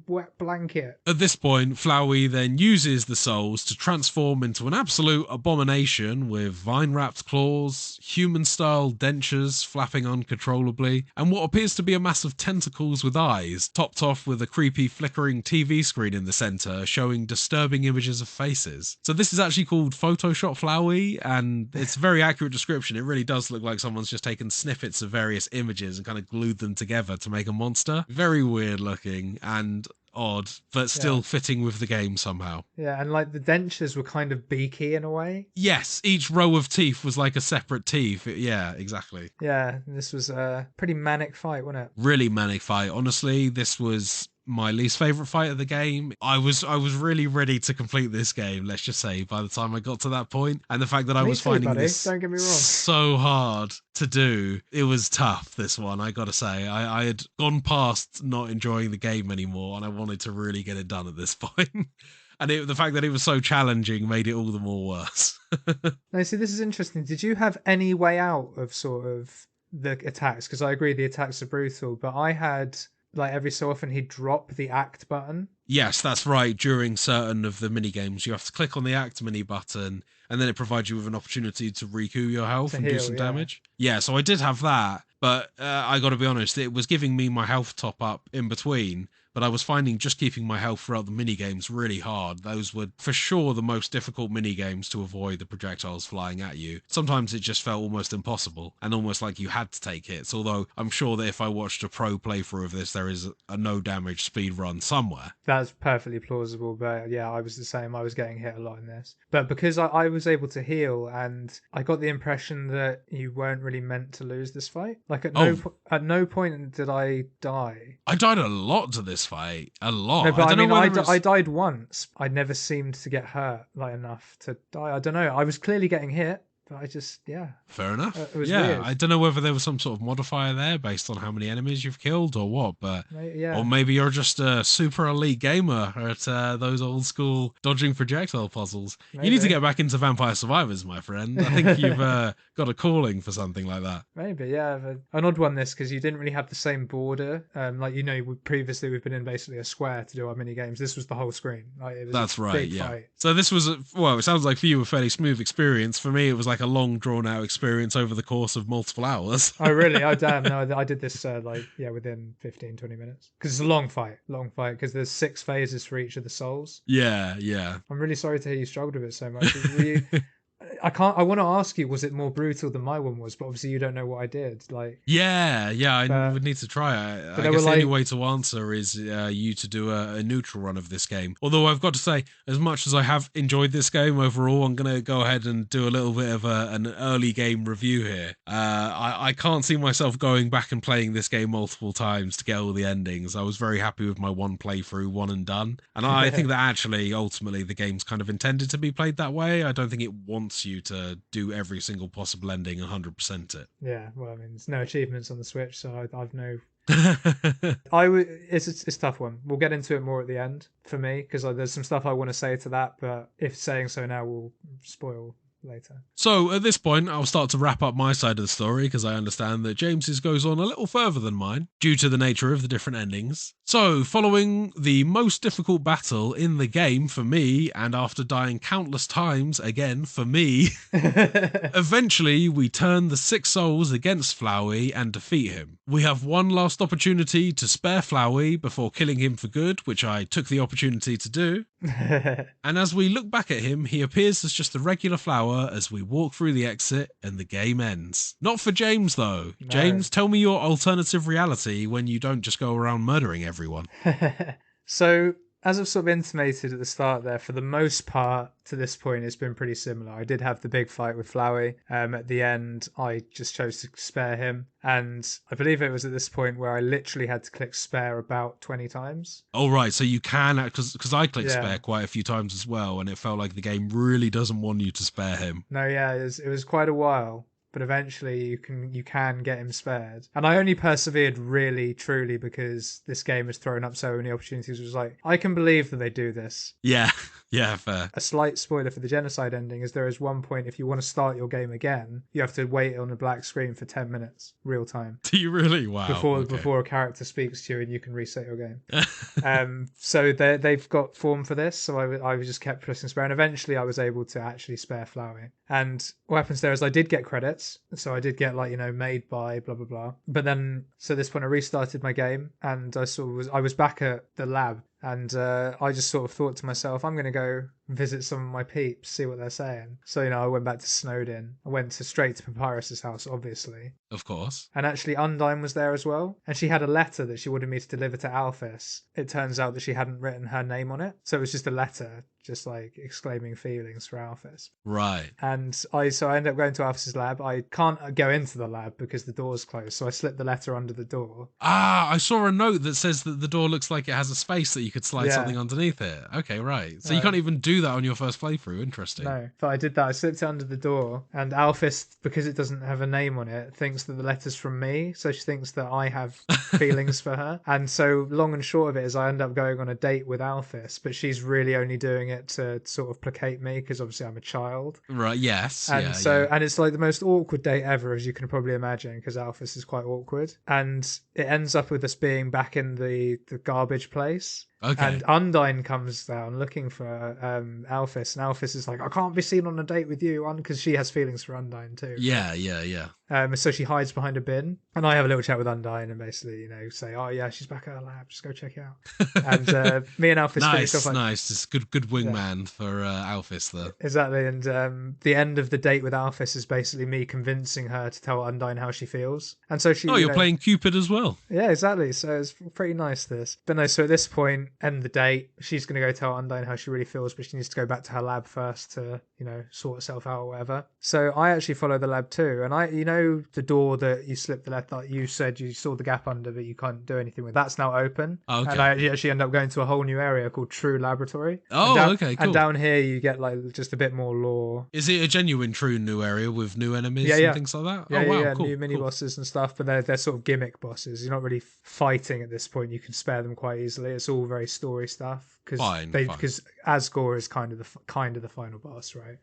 wet blanket? At this point, Flowey then uses the souls to transform into an absolute abomination with vine-wrapped claws, human-style dentures flapping uncontrollably, and what appears to be a mass of tentacles with eyes, topped off with a creepy flickering TV screen in the centre showing disturbing images of faces. So this is actually called Photoshop Flowey, and it's a very accurate description. It really does look like someone's just taken snippets of various images and kind of glued them together to make a monster. Very weird looking and odd, but still fitting with the game somehow. Yeah, and like the dentures were kind of beaky in a way. Yes, each row of teeth was like a separate teeth. Yeah, exactly. Yeah, this was a pretty manic fight, wasn't it? Really manic fight. Honestly, this was my least favourite fight of the game. I was really ready to complete this game, let's just say, by the time I got to that point. And the fact that I was finding this don't get me wrong, so hard to do, it was tough, this one, I gotta say. I had gone past not enjoying the game anymore, and I wanted to really get it done at this point. And the fact that it was so challenging made it all the more worse. No, see, this is interesting. Did you have any way out of sort of the attacks? Because I agree the attacks are brutal, but I had like every so often he'd drop the act button. Yes, that's right. During certain of the mini games, you have to click on the act mini button, and then it provides you with an opportunity to recoup your health To and do heal, some yeah. damage. Yeah, so I did have that, but I got to be honest, it was giving me my health top up in between. But I was finding just keeping my health throughout the mini games really hard. Those were for sure the most difficult mini games to avoid the projectiles flying at you. Sometimes it just felt almost impossible and almost like you had to take hits. Although I'm sure that if I watched a pro playthrough of this, there is a no damage speed run somewhere. That's perfectly plausible, but yeah, I was the same. I was getting hit a lot in this. But because I was able to heal, and I got the impression that you weren't really meant to lose this fight. Like at no point did I die. I died a lot to this fight. A lot. No, but I don't know whether I died once. I never seemed to get hurt like enough to die. I don't know. I was clearly getting hit, but I just, yeah. Fair enough. It was yeah, weird. I don't know whether there was some sort of modifier there based on how many enemies you've killed or what, but Yeah. or maybe you're just a super elite gamer at those old school dodging projectile puzzles. Maybe. You need to get back into Vampire Survivors, my friend. I think you've got a calling for something like that. Maybe, yeah. But an odd one this, because you didn't really have the same border. Like, previously we've been in basically a square to do our mini games. This was the whole screen. Like, it was That's a right, big yeah. fight. So this was, well, it sounds like for you a fairly smooth experience. For me, it was like a long, drawn-out experience over the course of multiple hours. Oh, really? Oh, damn. No, I did this, within 15, 20 minutes. Because it's a long fight, because there's 6 phases for each of the souls. Yeah. I'm really sorry to hear you struggled with it so much. I want to ask you, was it more brutal than my one was? But obviously you don't know what I did. Like, Yeah, I would need to try it. I guess the only way to answer is you to do a neutral run of this game. Although I've got to say, as much as I have enjoyed this game overall, I'm going to go ahead and do a little bit of an early game review here. I can't see myself going back and playing this game multiple times to get all the endings. I was very happy with my one playthrough, one and done. And I think that actually, ultimately, the game's kind of intended to be played that way. I don't think it wants you to do every single possible ending and 100% it. yeah, well, I mean, there's no achievements on the Switch, so I've no... It's a tough one. We'll get into it more at the end for me, because there's some stuff I want to say to that, but if saying so now will spoil later. So at this point, I'll start to wrap up my side of the story because I understand that James's goes on a little further than mine due to the nature of the different endings. So following the most difficult battle in the game for me, and after dying countless times again for me, eventually we turn the 6 souls against Flowey and defeat him. We have one last opportunity to spare Flowey before killing him for good, which I took the opportunity to do. And as we look back at him, he appears as just a regular flower as we walk through the exit and the game ends. Not for James though. No. James, tell me your alternative reality when you don't just go around murdering everyone. So, as I've sort of intimated at the start there, for the most part to this point, it's been pretty similar. I did have the big fight with Flowey. At the end, I just chose to spare him. And I believe it was at this point where I literally had to click spare about 20 times. Oh, right. So you can, because I clicked Yeah. spare quite a few times as well, and it felt like the game really doesn't want you to spare him. No, yeah, it was quite a while. But eventually you can get him spared. And I only persevered really, truly, because this game has thrown up so many opportunities. It was like, I can believe that they do this. Yeah, yeah, fair. A slight spoiler for the genocide ending is there is one point, if you want to start your game again, you have to wait on a black screen for 10 minutes, real time. Do you really? Wow. Before a character speaks to you and you can reset your game. So they've got form for this, so I just kept pressing spare, and eventually I was able to actually spare Flowey. And what happens there is I did get credits, so I did get made by blah blah blah. But then, so at this point I restarted my game, and I was back at the lab, and I just sort of thought to myself, I'm going to go visit some of my peeps, see what they're saying. So, I went back to Snowdin. I went straight to Papyrus's house, obviously. Of course. And actually Undyne was there as well. And she had a letter that she wanted me to deliver to Alphys. It turns out that she hadn't written her name on it. So it was just a letter, just exclaiming feelings for Alphys. Right. And I ended up going to Alphys's lab. I can't go into the lab because the door's closed. So I slipped the letter under the door. Ah, I saw a note that says that the door looks like it has a space that you could slide something underneath it. Okay, right. So you can't even do that on your first playthrough. Interesting. No, but I did that. I slipped it under the door, and Alphys, because it doesn't have a name on it, thinks that the letter's from me, so she thinks that I have feelings for her. And so long and short of it is I end up going on a date with Alphys, but she's really only doing it to sort of placate me, because obviously I'm a child. Right, yes. And yeah. and it's like the most awkward date ever, as you can probably imagine, because Alphys is quite awkward. And it ends up with us being back in the garbage place. Okay. And Undyne comes down looking for Alphys, and Alphys is like, I can't be seen on a date with you, because she has feelings for Undyne too. Yeah. So she hides behind a bin, and I have a little chat with Undyne and basically, say, oh yeah, she's back at her lab, just go check it out. And me and Alphys finish off. Nice. It's good wingman for Alphys there. Exactly, and the end of the date with Alphys is basically me convincing her to tell Undyne how she feels, and so she. Oh, you're playing Cupid as well. Yeah, exactly. So it's pretty nice this. But no, so at this point, end the date. She's going to go tell Undyne how she really feels, but she needs to go back to her lab first to, sort herself out or whatever. So I actually follow the lab too, and the door that you slipped the letter, that you said you saw the gap under, but you can't do anything with. That's now open. Okay. And I actually end up going to a whole new area called True Laboratory. Okay, cool. And down here you get just a bit more lore. Is it a genuine true new area with new enemies and things like that? Yeah, wow, yeah, cool, new mini bosses and stuff, but they're sort of gimmick bosses. You're not really fighting at this point. You can spare them quite easily. It's all very story stuff because Asgore is kind of the final boss, right?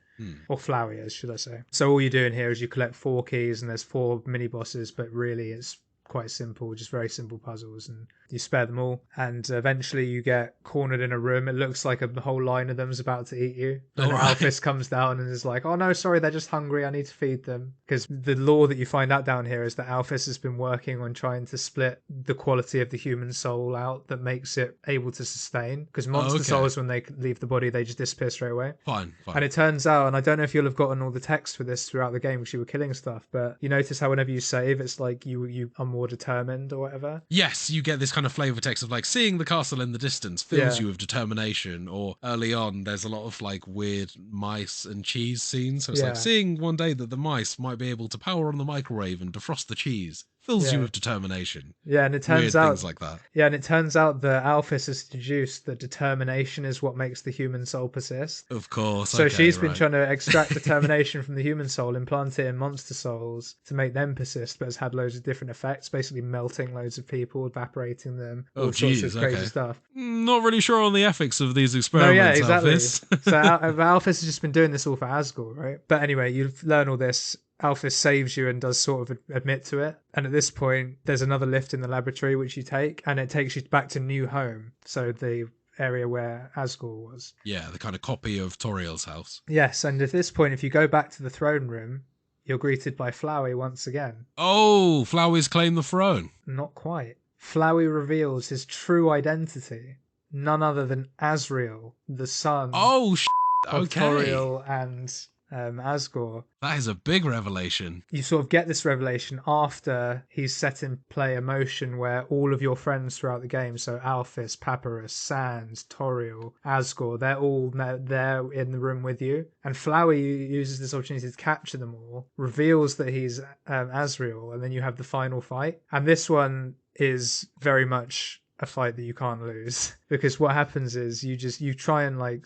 Or Flowey is, should I say? So all you're doing here is you collect 4 keys, and there's 4 mini bosses, but really it's quite simple, just very simple puzzles, and you spare them all, and eventually you get cornered in a room. It looks like a whole line of them is about to eat you, and Alphys comes down and is like, oh no, sorry, they're just hungry, I need to feed them. Because the lore that you find out down here is that Alphys has been working on trying to split the quality of the human soul out that makes it able to sustain, because monster souls, when they leave the body, they just disappear straight away. Fine. And it turns out, and I don't know if you'll have gotten all the text for this throughout the game because you were killing stuff, but you notice how whenever you save, it's like you are more determined or whatever. Yes, you get this kind of flavor text of like seeing the castle in the distance fills you with determination, or early on there's a lot of like weird mice and cheese scenes, so it's like seeing one day that the mice might be able to power on the microwave and defrost the cheese fills you with determination. Yeah, and it turns out things like that. Yeah, and it turns out that Alphys has deduced that determination is what makes the human soul persist. Of course. So she's been trying to extract determination from the human soul, implant it in monster souls to make them persist, but has had loads of different effects, basically melting loads of people, evaporating them, all sorts of crazy stuff. Not really sure on the ethics of these experiments. No, yeah, exactly. Alphys. So Alphys has just been doing this all for Asgore, right? But anyway, you learn all this. Alphys saves you and does sort of admit to it. And at this point, there's another lift in the laboratory which you take, and it takes you back to New Home. So the area where Asgore was. Yeah, the kind of copy of Toriel's house. Yes, and at this point, if you go back to the throne room, you're greeted by Flowey once again. Oh, Flowey's claimed the throne. Not quite. Flowey reveals his true identity. None other than Asriel, the son of Toriel and Asgore. That is a big revelation. You sort of get this revelation after he's set in play a motion where all of your friends throughout the game, so Alphys, Papyrus, Sans, Toriel, Asgore, they're all there in the room with you. And Flowey uses this opportunity to capture them all, reveals that he's Asriel, and then you have the final fight. And this one is very much a fight that you can't lose, because what happens is you try and like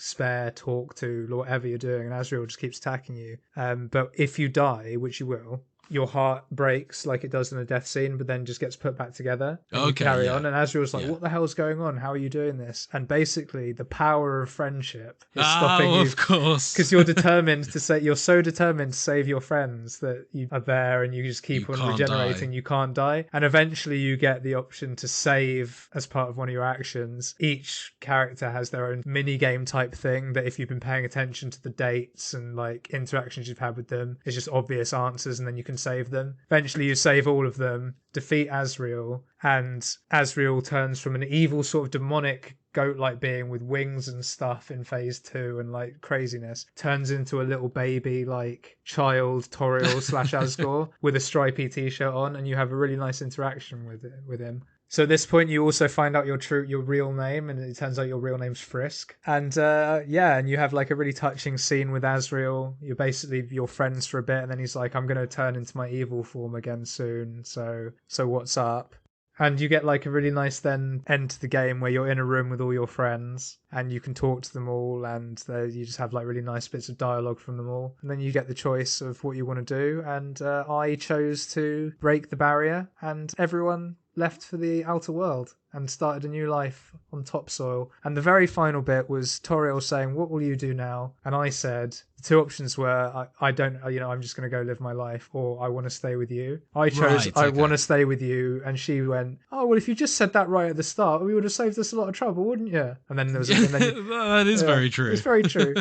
talk to whatever you're doing, and Asriel just keeps attacking you. But if you die, which you will, your heart breaks like it does in a death scene, but then just gets put back together. And you carry on, and Asriel's like, what the hell's going on? How are you doing this? And basically the power of friendship is stopping you. Of course. Because you're so determined to save your friends that you are there and you just keep on regenerating. You can't die. And eventually you get the option to save as part of one of your actions. Each character has their own mini game type thing that, if you've been paying attention to the dates and like interactions you've had with them, it's just obvious answers, and then you can save them. Eventually you save all of them, defeat Asriel, and Asriel turns from an evil sort of demonic goat-like being with wings and stuff in phase 2 and like craziness, turns into a little baby like child Toriel / Asgore with a stripy t-shirt on, and you have a really nice interaction with him. So at this point, you also find out your real name, and it turns out your real name's Frisk. And and you have like a really touching scene with Asriel. You're basically your friends for a bit, and then he's like, I'm going to turn into my evil form again soon. So what's up? And you get like a really nice then end to the game where you're in a room with all your friends and you can talk to them all, and you just have like really nice bits of dialogue from them all. And then you get the choice of what you want to do. And I chose to break the barrier, and everyone left for the outer world and started a new life on topsoil. And the very final bit was Toriel saying, "What will you do now?" And I said, the two options were, I don't, I'm just going to go live my life, or I want to stay with you. I chose, I want to stay with you. And she went, "Oh, well, if you just said that right at the start, we would have saved us a lot of trouble, wouldn't you?" And then there was that is very true. It's very true.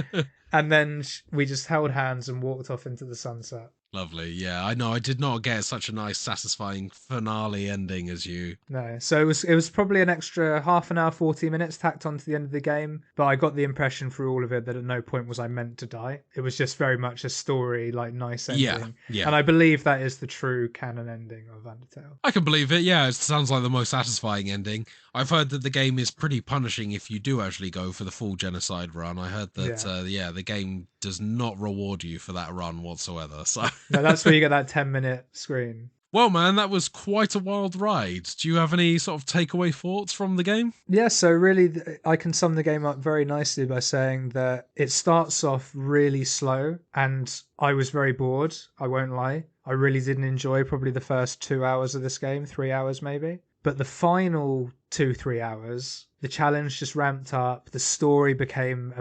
And then we just held hands and walked off into the sunset. Lovely. Yeah, I know. I did not get such a nice, satisfying finale ending as you. No. So it was probably an extra half an hour, 40 minutes tacked on to the end of the game. But I got the impression through all of it that at no point was I meant to die. It was just very much a story, like nice ending. Yeah. And I believe that is the true canon ending of Undertale. I can believe it. Yeah, it sounds like the most satisfying ending. I've heard that the game is pretty punishing if you do actually go for the full genocide run. I heard that, the game does not reward you for that run whatsoever. So no, that's where you get that 10-minute screen. Well, man, that was quite a wild ride. Do you have any sort of takeaway thoughts from the game? Yeah, so really, I can sum the game up very nicely by saying that it starts off really slow, and I was very bored, I won't lie. I really didn't enjoy probably the first 2 hours of this game, 3 hours maybe. But the final 2-3 hours, the challenge just ramped up. The story became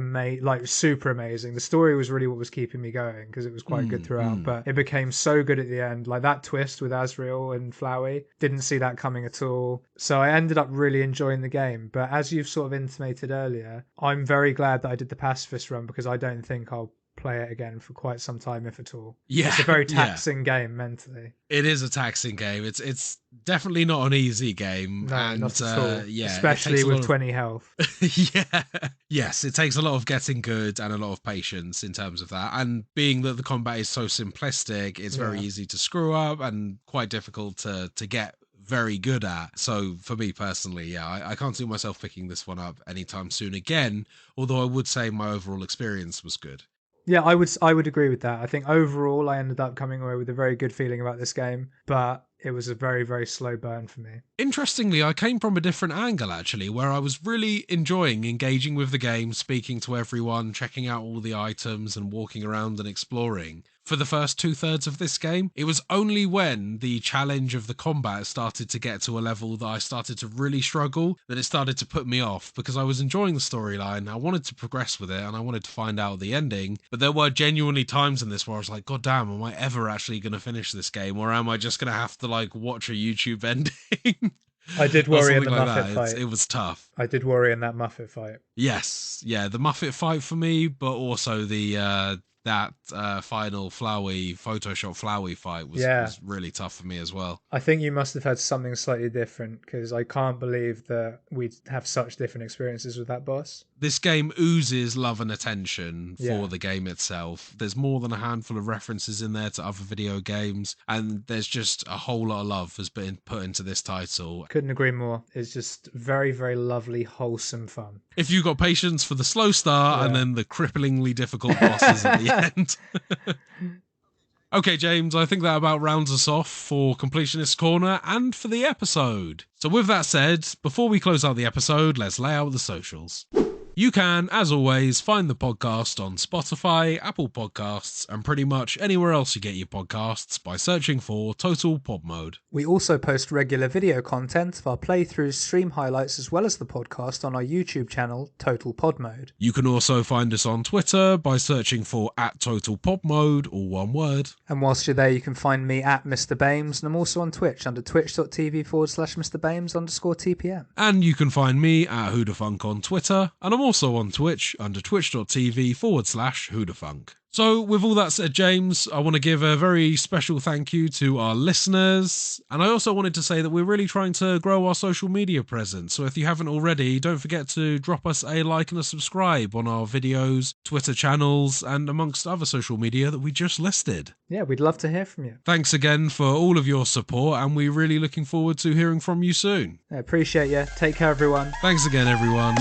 super amazing. The story was really what was keeping me going because it was quite good throughout. But it became so good at the end. Like that twist with Asriel and Flowey, didn't see that coming at all. So I ended up really enjoying the game. But as you've sort of intimated earlier, I'm very glad that I did the pacifist run because I don't think I'll play it again for quite some time, if at all. Yeah, it's a very taxing game mentally. It is a taxing game. It's definitely not an easy game. No, and, not at all. Yeah, especially with 20 health. Yeah. Yes, it takes a lot of getting good and a lot of patience in terms of that. And being that the combat is so simplistic, it's very easy to screw up and quite difficult to get very good at. So for me personally, I can't see myself picking this one up anytime soon again, although I would say my overall experience was good. Yeah, I would agree with that. I think overall I ended up coming away with a very good feeling about this game, but it was a very, very slow burn for me. Interestingly, I came from a different angle actually, where I was really enjoying engaging with the game, speaking to everyone, checking out all the items and walking around and exploring. For the first 2/3 of this game, it was only when the challenge of the combat started to get to a level that I started to really struggle that it started to put me off, because I was enjoying the storyline, I wanted to progress with it, and I wanted to find out the ending, but there were genuinely times in this where I was like, God damn, am I ever actually going to finish this game, or am I just going to have to like watch a YouTube ending? I did worry in the like Muffet fight. It was tough. I did worry in that Muffet fight. Yes, yeah, the Muffet fight for me, but also the final Photoshop Flowey fight was really tough for me as well. I think you must have had something slightly different, because I can't believe that we'd have such different experiences with that boss. This game oozes love and attention for the game itself. There's more than a handful of references in there to other video games, and there's just a whole lot of love has been put into this title. Couldn't agree more. It's just very, very lovely, wholesome fun. If you've got patience for the slow start and then the cripplingly difficult bosses at the end. Okay, James, I think that about rounds us off for Completionist Corner and for the episode. So with that said, before we close out the episode, let's lay out the socials. You can, as always, find the podcast on Spotify, Apple Podcasts, and pretty much anywhere else you get your podcasts by searching for Total Pod Mode. We also post regular video content of our playthroughs, stream highlights, as well as the podcast on our YouTube channel, Total Pod Mode. You can also find us on Twitter by searching for @TotalPodMode, all one word. And whilst you're there, you can find me at Mr. Bames, and I'm also on Twitch under twitch.tv/MrBames_TPM. And you can find me at Hoodafunk on Twitter, and I'm also on Twitch under twitch.tv/Hoodafunk. So with all that said, James, I want to give a very special thank you to our listeners. And I also wanted to say that we're really trying to grow our social media presence. So if you haven't already, don't forget to drop us a like and a subscribe on our videos, Twitter channels, and amongst other social media that we just listed. Yeah, we'd love to hear from you. Thanks again for all of your support, and we're really looking forward to hearing from you soon. I appreciate you. Take care, everyone. Thanks again, everyone.